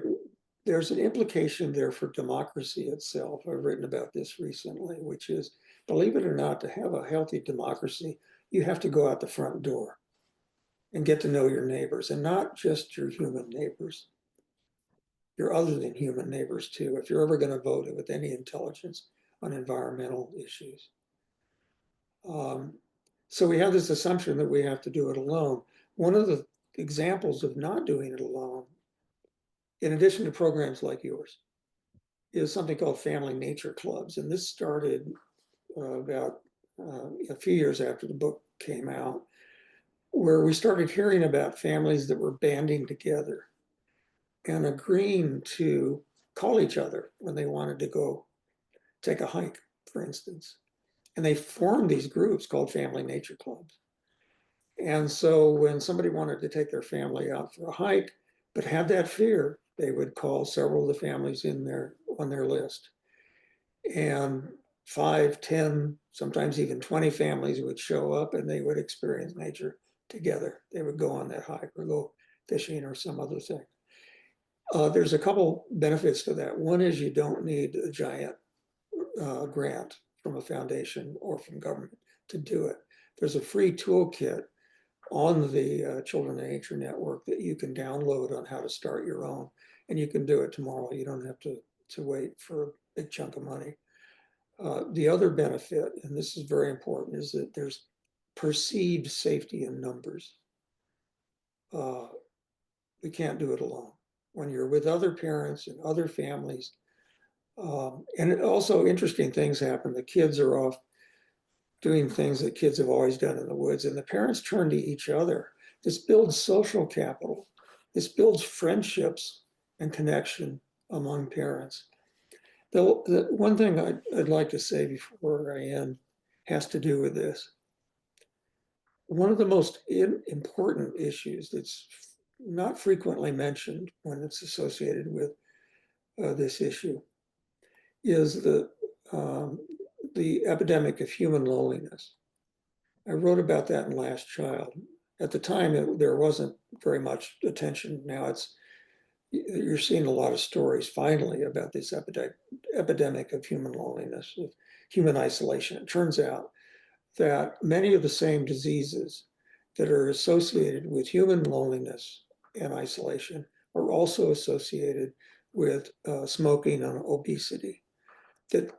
there's an implication there for democracy itself. I've written about this recently, which is, believe it or not, to have a healthy democracy, you have to go out the front door and get to know your neighbors, and not just your human neighbors, your other than human neighbors too, if you're ever going to vote with any intelligence on environmental issues. So we have this assumption that we have to do it alone. One of the examples of not doing it alone, in addition to programs like yours, is something called family nature clubs. And this started about a few years after the book came out, where we started hearing about families that were banding together and agreeing to call each other when they wanted to go take a hike, for instance. And they formed these groups called family nature clubs. And so when somebody wanted to take their family out for a hike, but had that fear, they would call several of the families on their list. And 5, 10, sometimes even 20 families would show up, and they would experience nature together. They would go on that hike or go fishing or some other thing. There's a couple benefits to that. One is you don't need a giant grant from a foundation or from government to do it. There's a free toolkit on the Children of Nature Network that you can download on how to start your own, and you can do it tomorrow. You don't have to wait for a big chunk of money. The other benefit, and this is very important, is that there's perceived safety in numbers. We can't do it alone. When you're with other parents and other families, and also interesting things happen. The kids are off doing things that kids have always done in the woods, and the parents turn to each other. This builds social capital. This builds friendships and connection among parents. The one thing I'd like to say before I end has to do with this. One of the most important issues that's not frequently mentioned when it's associated with this issue is the epidemic of human loneliness. I wrote about that in Last Child. At the time, there wasn't very much attention. Now you're seeing a lot of stories finally about this epidemic of human loneliness, of human isolation. It turns out that many of the same diseases that are associated with human loneliness and isolation are also associated with smoking and obesity. That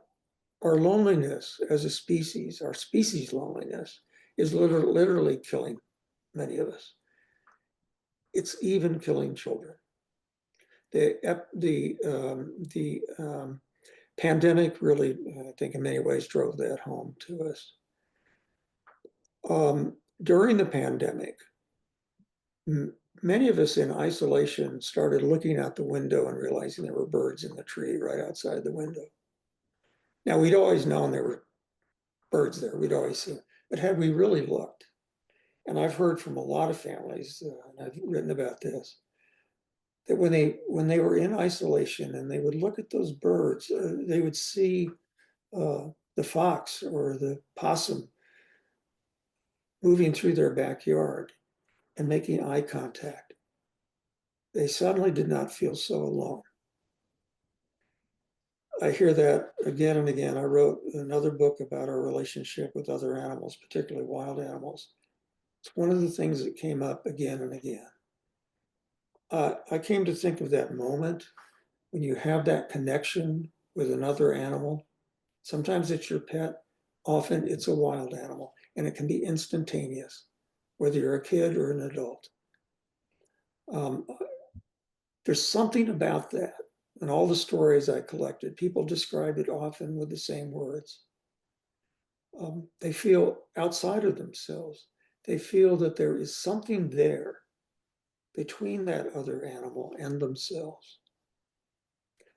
our loneliness as a species, our species loneliness, is literally killing many of us. It's even killing children. The pandemic really, I think, in many ways drove that home to us. During the pandemic, many of us in isolation started looking out the window and realizing there were birds in the tree right outside the window. Now, we'd always known there were birds there. We'd always seen, but had we really looked? And I've heard from a lot of families, and I've written about this, that when they were in isolation and they would look at those birds, they would see the fox or the possum moving through their backyard and making eye contact. They suddenly did not feel so alone. I hear that again and again. I wrote another book about our relationship with other animals, particularly wild animals. It's one of the things that came up again and again. I came to think of that moment when you have that connection with another animal. Sometimes it's your pet, often it's a wild animal, and it can be instantaneous, whether you're a kid or an adult. There's something about that. And all the stories I collected, people describe it often with the same words. They feel outside of themselves. They feel that there is something there between that other animal and themselves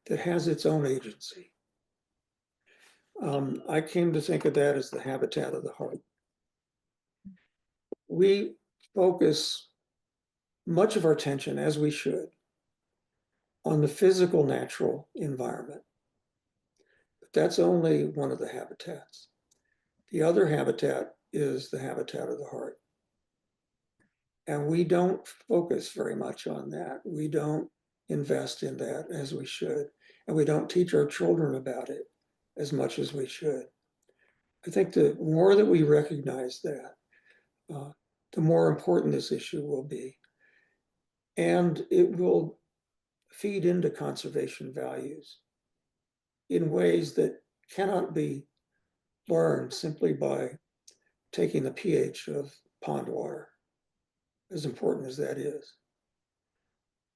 that has its own agency. I came to think of that as the habitat of the heart. We focus much of our attention, as we should, on the physical natural environment. But that's only one of the habitats. The other habitat is the habitat of the heart. And we don't focus very much on that. We don't invest in that as we should. And we don't teach our children about it as much as we should. I think the more that we recognize that, the more important this issue will be. And it will feed into conservation values in ways that cannot be learned simply by taking the pH of pond water, as important as that is.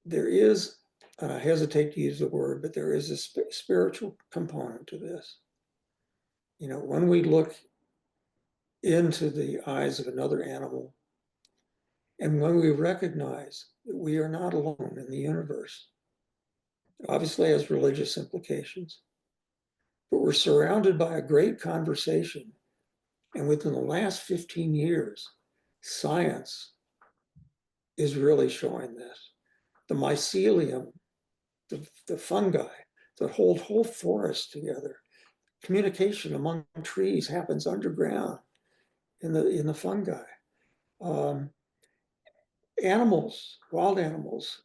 There is, and I hesitate to use the word, but there is a spiritual component to this. You know, when we look into the eyes of another animal, and when we recognize that we are not alone in the universe, it obviously has religious implications, but we're surrounded by a great conversation. And within the last 15 years, science is really showing this. The mycelium, the fungi that hold whole forests together, communication among trees happens underground in the fungi. Animals, wild animals,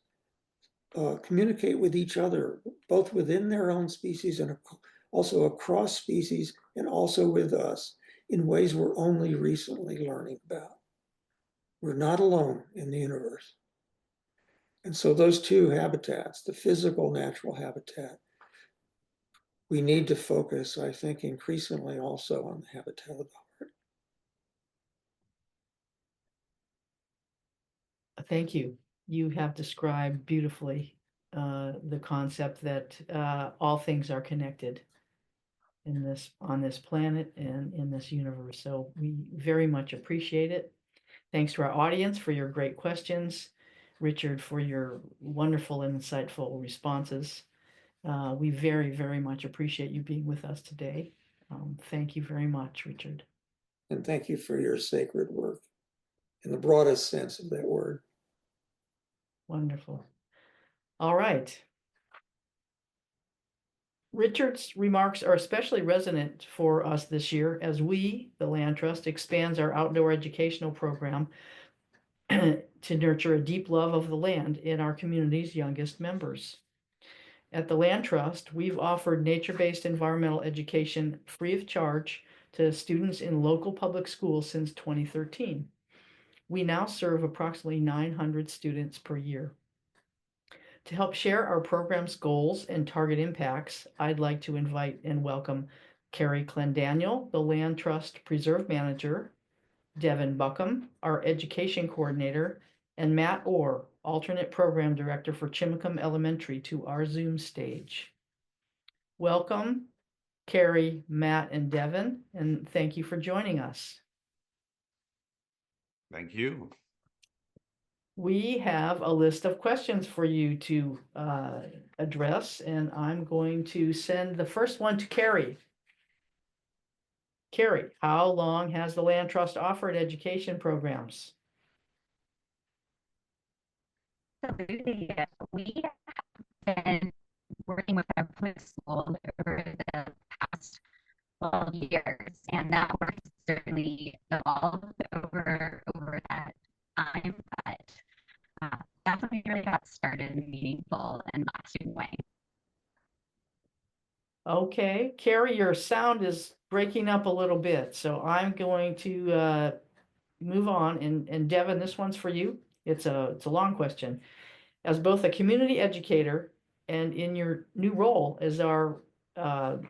communicate with each other, both within their own species and also across species, and also with us in ways we're only recently learning about. We're not alone in the universe. And so those two habitats, the physical natural habitat, we need to focus, I think, increasingly also on the habitat of the heart. Thank you. You have described beautifully the concept that all things are connected on this planet and in this universe. So we very much appreciate it. Thanks to our audience for your great questions. Richard, for your wonderful and insightful responses. We very, very much appreciate you being with us today. Thank you very much, Richard. And thank you for your sacred work in the broadest sense of that word. Wonderful. All right. Richard's remarks are especially resonant for us this year as we, the Land Trust, expands our outdoor educational program to nurture a deep love of the land in our community's youngest members. At the Land Trust, we've offered nature-based environmental education free of charge to students in local public schools since 2013. We now serve approximately 900 students per year. To help share our program's goals and target impacts, I'd like to invite and welcome Carrie Clendaniel, the Land Trust Preserve Manager, Devin Buckham, our Education Coordinator, and Matt Orr, Alternate Program Director for Chimacum Elementary, to our Zoom stage. Welcome, Carrie, Matt, and Devin, and thank you for joining us. Thank you. We have a list of questions for you to address, and I'm going to send the first one to Carrie. Carrie, how long has the Land Trust offered education programs? Absolutely. We have been working with our public school over the past 12 years, and that work has certainly evolved over that time, but that's when we really got started meaningful and lasting way. Okay, Carrie, your sound is breaking up a little bit, so I'm going to move on. And Devin, this one's for you. It's a long question. As both a community educator and in your new role as our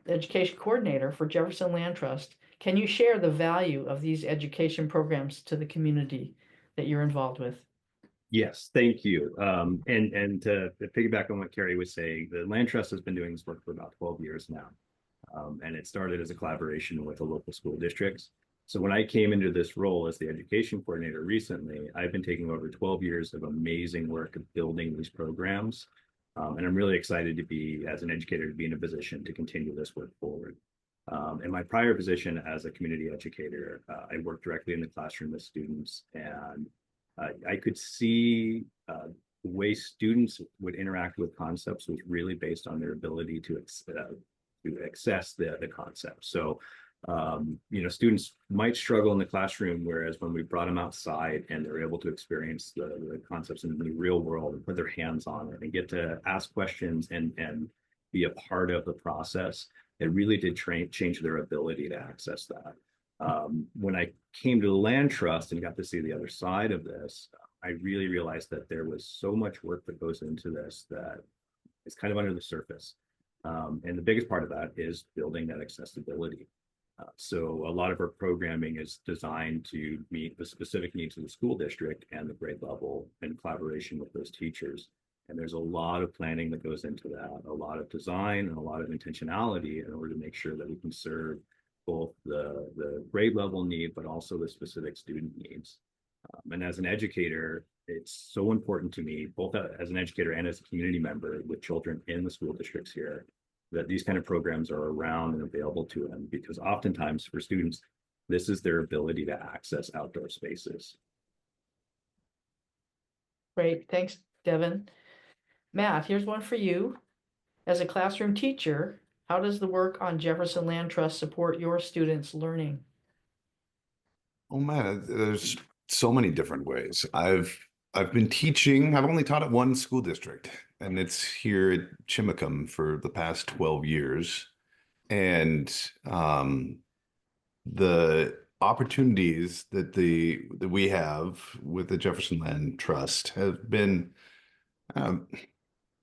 education coordinator for Jefferson Land Trust, can you share the value of these education programs to the community that you're involved with? Yes, thank you. And to piggyback on what Carrie was saying, the Land Trust has been doing this work for about 12 years now. And it started as a collaboration with the local school districts. So when I came into this role as the education coordinator recently, I've been taking over 12 years of amazing work of building these programs. And I'm really excited to be, as an educator, to be in a position to continue this work forward. In my prior position as a community educator, I worked directly in the classroom with students, and I could see the way students would interact with concepts was really based on their ability to access the concept. So, students might struggle in the classroom, whereas when we brought them outside and they're able to experience the concepts in the real world and put their hands on it and get to ask questions and be a part of the process, it really did change their ability to access that. When I came to the Land Trust and got to see the other side of this, I really realized that there was so much work that goes into this that is kind of under the surface. And the biggest part of that is building that accessibility. So a lot of our programming is designed to meet the specific needs of the school district and the grade level in collaboration with those teachers. And there's a lot of planning that goes into that, a lot of design and a lot of intentionality in order to make sure that we can serve both the grade level need, but also the specific student needs. And as an educator, it's so important to me, both as an educator and as a community member with children in the school districts here, that these kind of programs are around and available to them, because oftentimes for students, this is their ability to access outdoor spaces. Great, thanks, Devin. Matt, here's one for you. As a classroom teacher, how does the work on Jefferson Land Trust support your students' learning? Oh man, there's so many different ways. I've been teaching. I've only taught at one school district, and it's here at Chimacum for the past 12 years. And the opportunities that we have with the Jefferson Land Trust have been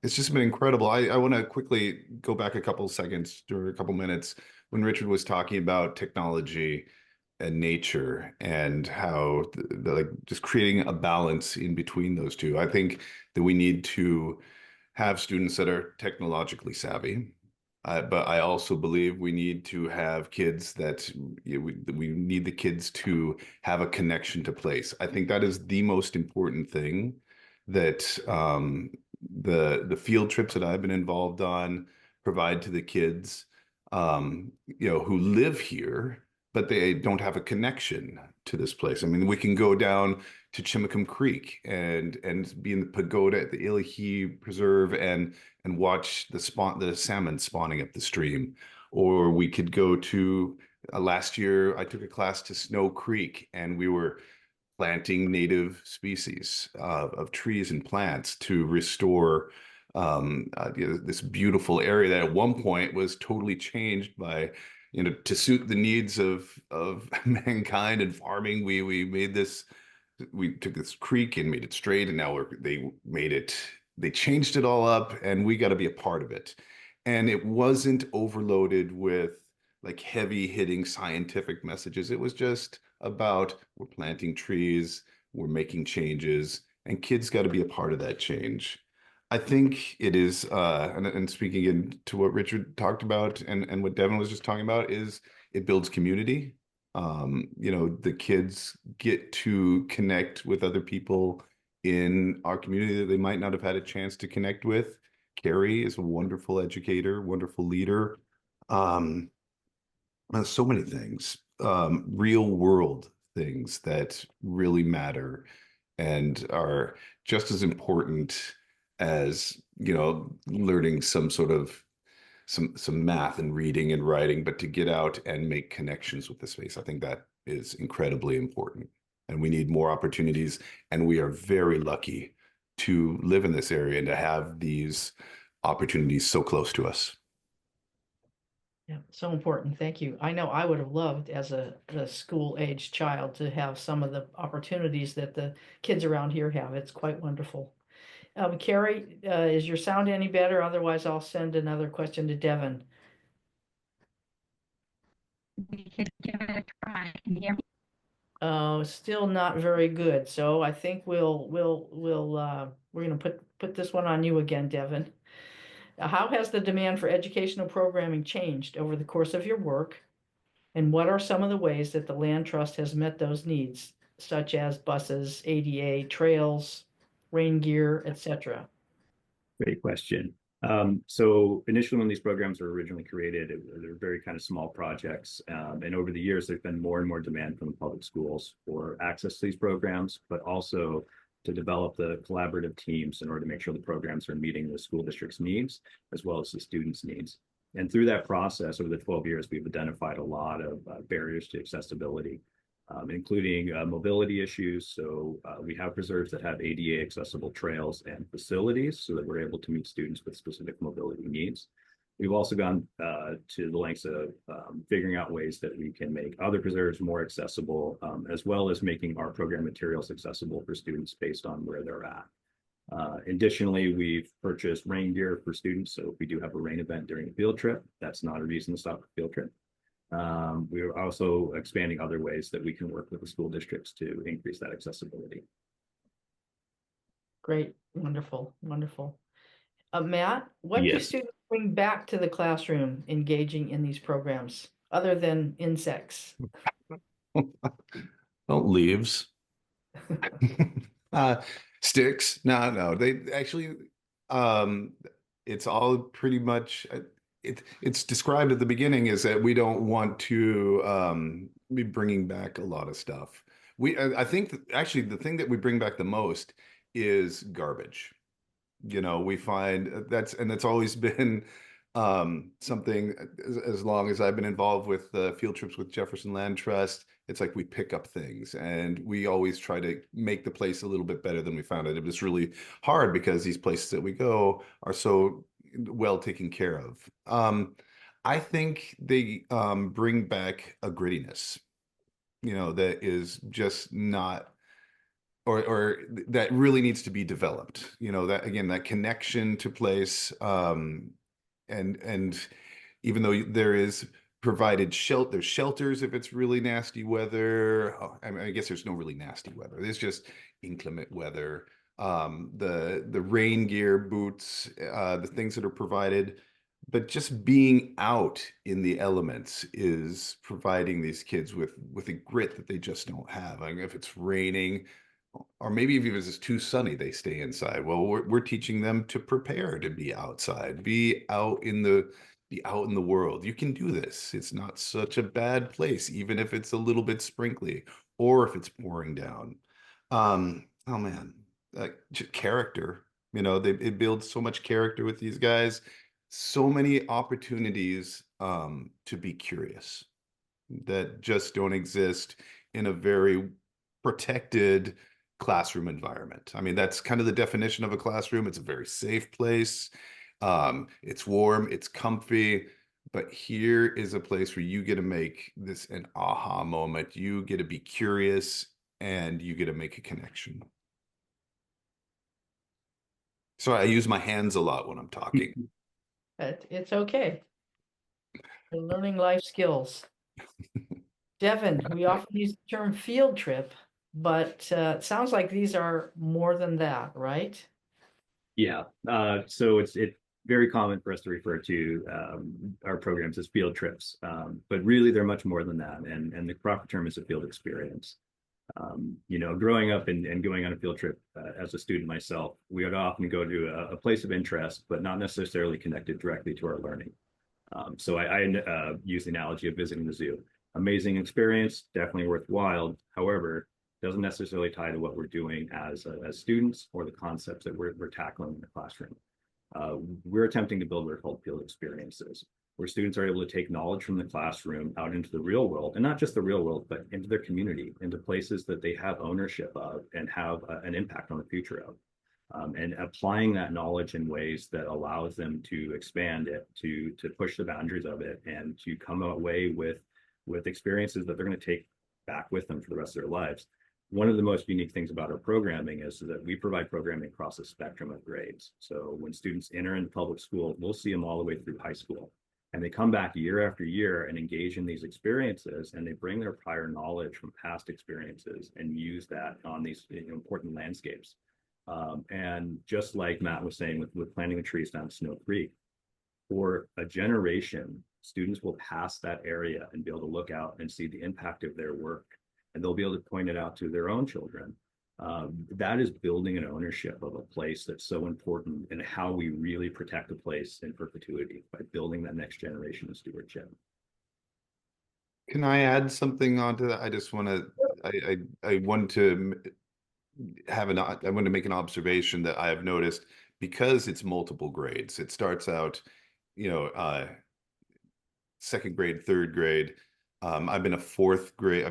it's just been incredible. I want to quickly go back a couple seconds or a couple minutes when Richard was talking about technology and nature and how like just creating a balance in between those two. I think that we need to have students that are technologically savvy, but I also believe we need to have kids that we need the kids to have a connection to place. I think that is the most important thing that the field trips that I've been involved on provide to the kids, who live here, but they don't have a connection to this place. I mean, we can go down to Chimacum Creek and be in the pagoda at the Illahee Preserve and watch the salmon spawning up the stream. Or we could go to last year, I took a class to Snow Creek, and we were planting native species of trees and plants to restore this beautiful area that at one point was totally changed by, to suit the needs of mankind and farming. We took this creek and made it straight, and now they changed it all up, and we got to be a part of it. And it wasn't overloaded with like heavy hitting scientific messages. It was just about, we're planting trees, we're making changes, and kids got to be a part of that change. I think it is, and speaking into what Richard talked about and what Devin was just talking about, is it builds community. The kids get to connect with other people in our community that they might not have had a chance to connect with. Carrie is a wonderful educator, wonderful leader. So many things, real world things that really matter and are just as important as, learning some sort of some math and reading and writing, but to get out and make connections with the space. I think that is incredibly important, and we need more opportunities. And we are very lucky to live in this area and to have these opportunities so close to us. Yeah, so important. Thank you. I know I would have loved as a school-age child to have some of the opportunities that the kids around here have. It's quite wonderful. Carrie, is your sound any better? Otherwise, I'll send another question to Devin. We could give it a try. Can you hear me? Still not very good. So I think we're gonna put this one on you again, Devin. How has the demand for educational programming changed over the course of your work? And what are some of the ways that the Land Trust has met those needs, such as buses, ADA, trails, rain gear, etc.? Great question. So initially when these programs were originally created, they were very kind of small projects. And over the years, there's been more and more demand from the public schools for access to these programs, but also to develop the collaborative teams in order to make sure the programs are meeting the school district's needs as well as the students' needs. And through that process, over the 12 years, we've identified a lot of barriers to accessibility, including mobility issues. So we have preserves that have ADA accessible trails and facilities so that we're able to meet students with specific mobility needs. We've also gone to the lengths of figuring out ways that we can make other preserves more accessible, as well as making our program materials accessible for students based on where they're at. Additionally, we've purchased rain gear for students. So if we do have a rain event during a field trip, that's not a reason to stop a field trip. We're also expanding other ways that we can work with the school districts to increase that accessibility. Great, wonderful, wonderful. Matt, what do Yes. students bring back to the classroom engaging in these programs, other than insects? Oh, leaves. Sticks. No, they actually, it's all pretty much, it's described at the beginning is that we don't want to be bringing back a lot of stuff. I think that actually the thing that we bring back the most is garbage. You know, we find that's always been something as long as I've been involved with field trips with Jefferson Land Trust. It's like we pick up things and we always try to make the place a little bit better than we found it. It was really hard because these places that we go are so well taken care of. I think they bring back a grittiness, you know, that is just not or that really needs to be developed, you know, that again, that connection to place, and even though there is provided there's shelters if it's really nasty weather. I mean, I guess there's no really nasty weather, there's just inclement weather. The rain gear, boots, the things that are provided, but just being out in the elements is providing these kids with a grit that they just don't have. I mean, if it's raining, or maybe if it's too sunny, they stay inside. Well, we're teaching them to prepare to be outside, be out in the world. You can do this. It's not such a bad place, even if it's a little bit sprinkly or if it's pouring down. Oh man, character. You know, it builds so much character with these guys. So many opportunities to be curious that just don't exist in a very protected classroom environment. I mean, that's kind of the definition of a classroom. It's a very safe place. It's warm, it's comfy, but here is a place where you get to make this an aha moment. You get to be curious and you get to make a connection. So I use my hands a lot when I'm talking. It's okay. You're learning life skills. Devin, we often use the term field trip, but it sounds like these are more than that, right? Yeah. So it's very common for us to refer to our programs as field trips, but really they're much more than that. And the proper term is a field experience. You know, growing up and going on a field trip as a student myself, we would often go to a place of interest, but not necessarily connected directly to our learning. So I use the analogy of visiting the zoo. Amazing experience, definitely worthwhile. However, doesn't necessarily tie to what we're doing as students or the concepts that we're tackling in the classroom. We're attempting to build what are called field experiences, where students are able to take knowledge from the classroom out into the real world, and not just the real world, but into their community, into places that they have ownership of and have an impact on the future of. And applying that knowledge in ways that allows them to expand it, to push the boundaries of it, and to come away with experiences that they're going to take back with them for the rest of their lives. One of the most unique things about our programming is that we provide programming across a spectrum of grades. So when students enter into public school, we'll see them all the way through high school. And they come back year after year and engage in these experiences, and they bring their prior knowledge from past experiences and use that on these important landscapes. And just like Matt was saying with planting the trees down Snow Creek, for a generation, students will pass that area and be able to look out and see the impact of their work, and they'll be able to point it out to their own children. That is building an ownership of a place that's so important, and how we really protect a place in perpetuity by building that next generation of stewardship. Can I add something onto that? I just want to, I want to have I want to make an observation that I have noticed, because it's multiple grades. It starts out, you know, second grade, third grade. I've been a third grade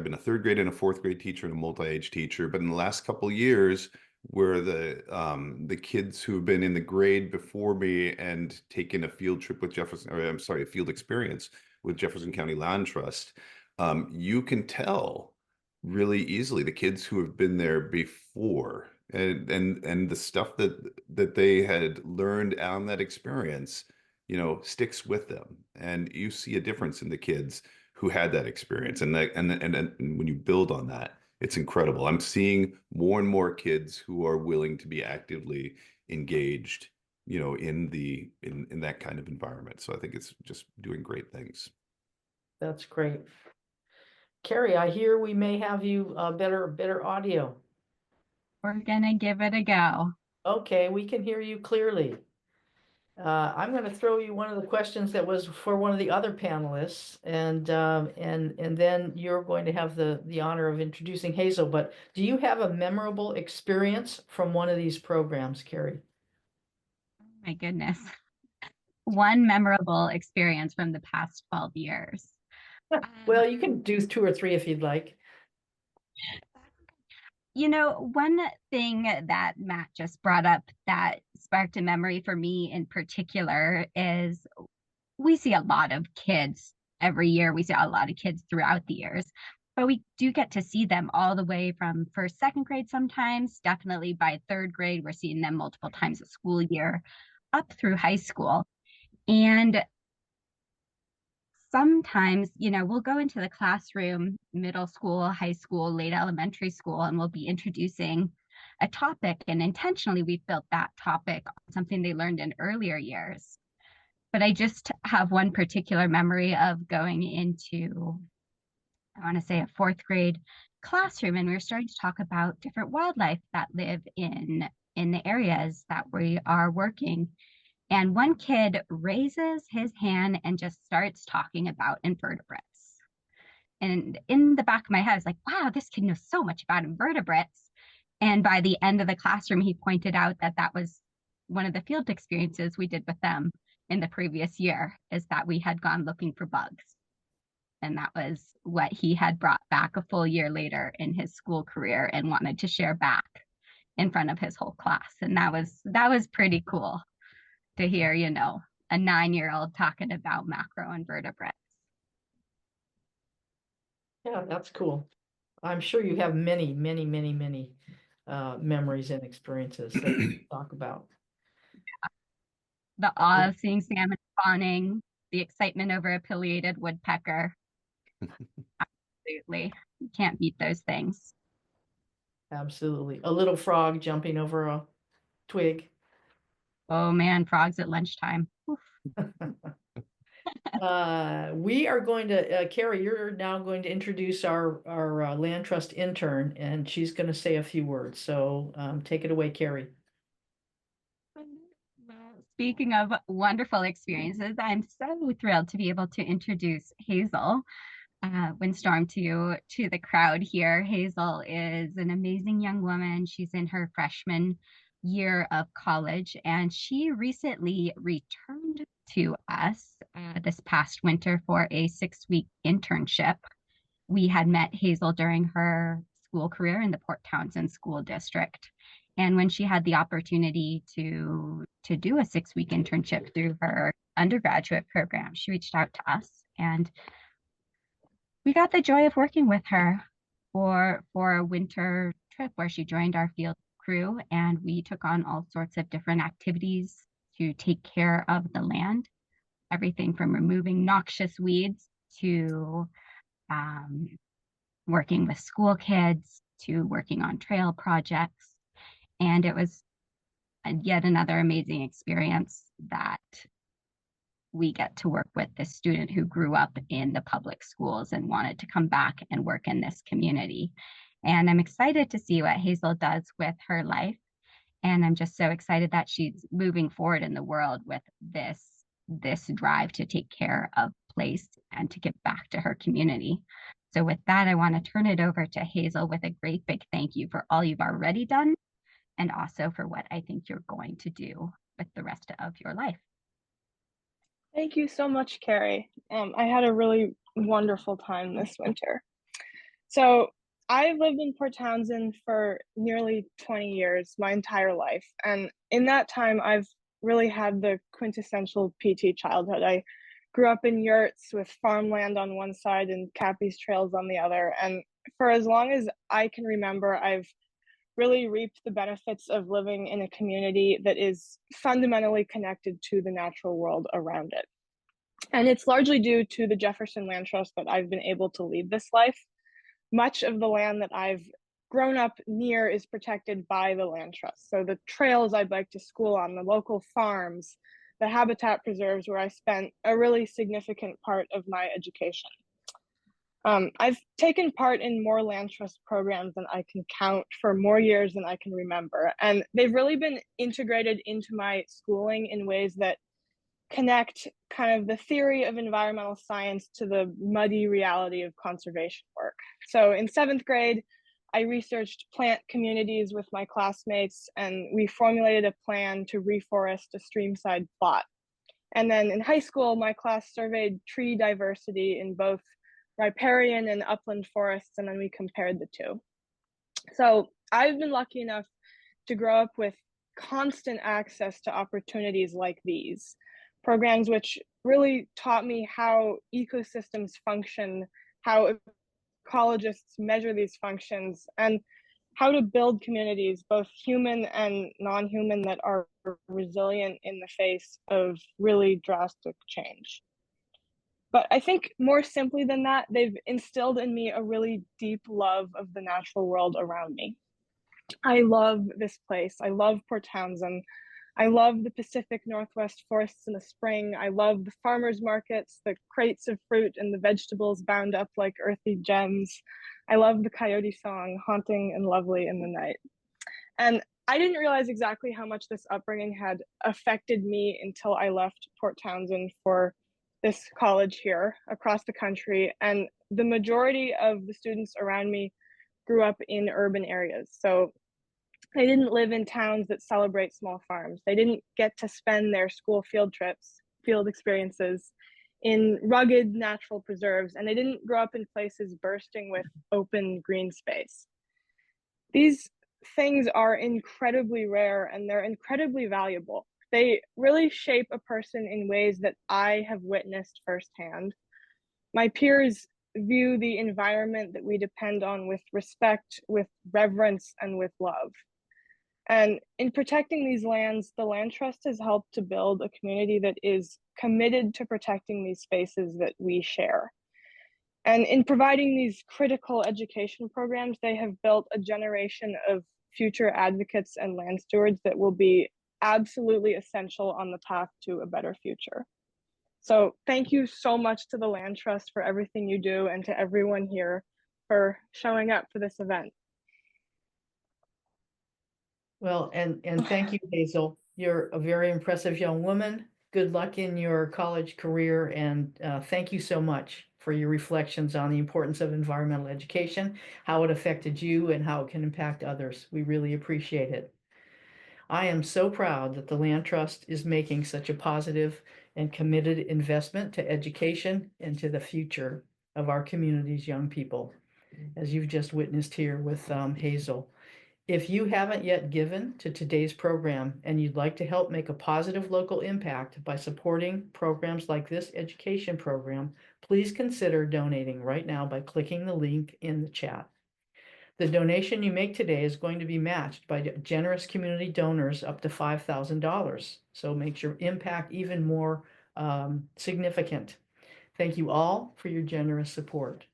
and a fourth grade teacher and a multi-age teacher, but in the last couple of years, where the kids who have been in the grade before me and taken a field trip with a field experience with Jefferson County Land Trust, you can tell really easily the kids who have been there before, and the stuff that they had learned on that experience, you know, sticks with them, and you see a difference in the kids who had that experience, and when you build on that, it's incredible. I'm seeing more and more kids who are willing to be actively engaged, you know, in that kind of environment. So I think it's just doing great things. That's great. Carrie, I hear we may have you better audio. We're gonna give it a go. Okay, we can hear you clearly. I'm going to throw you one of the questions that was for one of the other panelists, and then you're going to have the honor of introducing Hazel. But do you have a memorable experience from one of these programs, Carrie? Oh my goodness. One memorable experience from the past 12 years. Well, you can do 2 or 3 if you'd like. You know, one thing that Matt just brought up that sparked a memory for me in particular is we see a lot of kids every year. We see a lot of kids throughout the years, but we do get to see them all the way from first, second grade sometimes, definitely by third grade. We're seeing them multiple times a school year up through high school. And sometimes, you know, we'll go into the classroom, middle school, high school, late elementary school, and we'll be introducing a topic. And intentionally, we've built that topic on something they learned in earlier years. But I just have one particular memory of going into, I want to say, a fourth grade classroom, and we were starting to talk about different wildlife that live in the areas that we are working. And one kid raises his hand and just starts talking about invertebrates. And in the back of my head, I was like, wow, this kid knows so much about invertebrates. And by the end of the classroom, he pointed out that that was one of the field experiences we did with them in the previous year, is that we had gone looking for bugs. And that was what he had brought back a full year later in his school career and wanted to share back in front of his whole class. And that was pretty cool to hear, you know, a 9-year-old talking about macroinvertebrates. Yeah, that's cool. I'm sure you have many memories and experiences that you talk about. The awe of seeing salmon spawning, the excitement over a pileated woodpecker. Absolutely. You can't beat those things. Absolutely. A little frog jumping over a twig. Oh man, frogs at lunchtime. We are going to, Carrie, you're now going to introduce our land trust intern, and she's going to say a few words. So take it away, Carrie. Speaking of wonderful experiences, I'm so thrilled to be able to introduce Hazel Windstorm to the crowd here. Hazel is an amazing young woman. She's in her freshman year of college, and she recently returned to us this past winter for a 6-week internship. We had met Hazel during her school career in the Port Townsend School District. And when she had the opportunity to do a 6-week internship through her undergraduate program, she reached out to us, and we got the joy of working with her for a winter trip where she joined our field crew, and we took on all sorts of different activities to take care of the land, everything from removing noxious weeds to working with school kids to working on trail projects. And it was yet another amazing experience that we get to work with this student who grew up in the public schools and wanted to come back and work in this community. And I'm excited to see what Hazel does with her life. And I'm just so excited that she's moving forward in the world with this drive to take care of place and to give back to her community. So with that, I want to turn it over to Hazel with a great big thank you for all you've already done, and also for what I think you're going to do with the rest of your life. Thank you so much, Carrie. I had a really wonderful time this winter. So I've lived in Port Townsend for nearly 20 years, my entire life. And in that time, I've really had the quintessential PT childhood. I grew up in yurts with farmland on one side and Cappy's trails on the other. And for as long as I can remember, I've really reaped the benefits of living in a community that is fundamentally connected to the natural world around it. And it's largely due to the Jefferson Land Trust that I've been able to lead this life. Much of the land that I've grown up near is protected by the land trust. So the trails I biked to school on, the local farms, the habitat preserves where I spent a really significant part of my education. I've taken part in more land trust programs than I can count for more years than I can remember. And they've really been integrated into my schooling in ways that connect kind of the theory of environmental science to the muddy reality of conservation work. So in 7th grade, I researched plant communities with my classmates, and we formulated a plan to reforest a streamside plot. And then in high school, my class surveyed tree diversity in both riparian and upland forests, and then we compared the two. So I've been lucky enough to grow up with constant access to opportunities like these programs, which really taught me how ecosystems function, how ecologists measure these functions, and how to build communities, both human and non-human, that are resilient in the face of really drastic change. But I think more simply than that, they've instilled in me a really deep love of the natural world around me. I love this place. I love Port Townsend. I love the Pacific Northwest forests in the spring. I love the farmers markets, the crates of fruit and the vegetables bound up like earthy gems. I love the coyote song, haunting and lovely in the night. And I didn't realize exactly how much this upbringing had affected me until I left Port Townsend for this college here across the country. And the majority of the students around me grew up in urban areas. So they didn't live in towns that celebrate small farms. They didn't get to spend their school field trips, field experiences in rugged natural preserves, and they didn't grow up in places bursting with open green space. These things are incredibly rare and they're incredibly valuable. They really shape a person in ways that I have witnessed firsthand. My peers view the environment that we depend on with respect, with reverence, and with love. And in protecting these lands, the Land Trust has helped to build a community that is committed to protecting these spaces that we share. And in providing these critical education programs, they have built a generation of future advocates and land stewards that will be absolutely essential on the path to a better future. So thank you so much to the Land Trust for everything you do, and to everyone here for showing up for this event. Well, and thank you, Hazel. You're a very impressive young woman. Good luck in your college career, and thank you so much for your reflections on the importance of environmental education, how it affected you, and how it can impact others. We really appreciate it. I am so proud that the Land Trust is making such a positive and committed investment to education and to the future of our community's young people, as you've just witnessed here with Hazel. If you haven't yet given to today's program and you'd like to help make a positive local impact by supporting programs like this education program, please consider donating right now by clicking the link in the chat. The donation you make today is going to be matched by generous community donors up to $5,000. So it makes your impact even more significant. Thank you all for your generous support.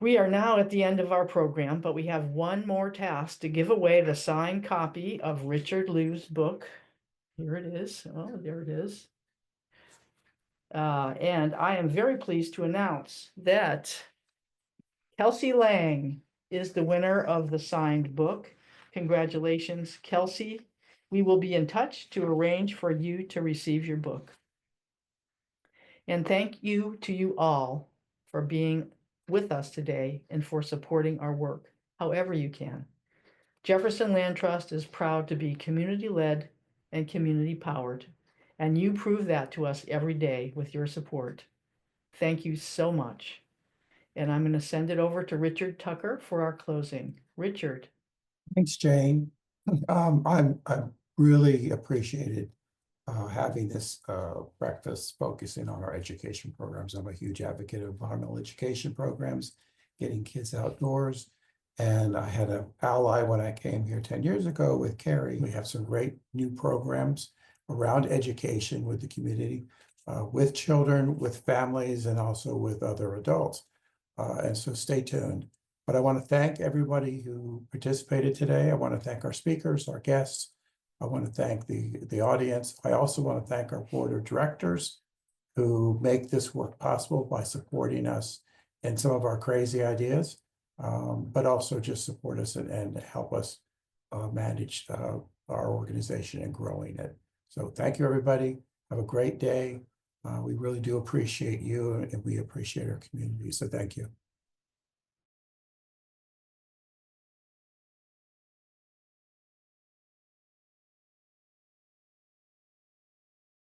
We are now at the end of our program, but we have one more task to give away the signed copy of Richard Louv's book, Here it is. Oh, there it is. And I am very pleased to announce that Kelsey Lang is the winner of the signed book. Congratulations, Kelsey. We will be in touch to arrange for you to receive your book. And thank you to you all for being with us today and for supporting our work, however you can. Jefferson Land Trust is proud to be community-led and community-powered, and you prove that to us every day with your support. Thank you so much. And I'm going to send it over to Richard Tucker for our closing. Richard. Thanks, Jane. I'm really appreciated having this breakfast focusing on our education programs. I'm a huge advocate of environmental education programs, getting kids outdoors. And I had an ally when I came here 10 years ago with Carrie. We have some great new programs around education with the community, with children, with families, and also with other adults. And so stay tuned. But I want to thank everybody who participated today. I want to thank our speakers, our guests. I want to thank the audience. I also want to thank our board of directors who make this work possible by supporting us in some of our crazy ideas, but also just support us and help us manage our organization and growing it. So thank you, everybody. Have a great day. We really do appreciate you, and we appreciate our community. So thank you.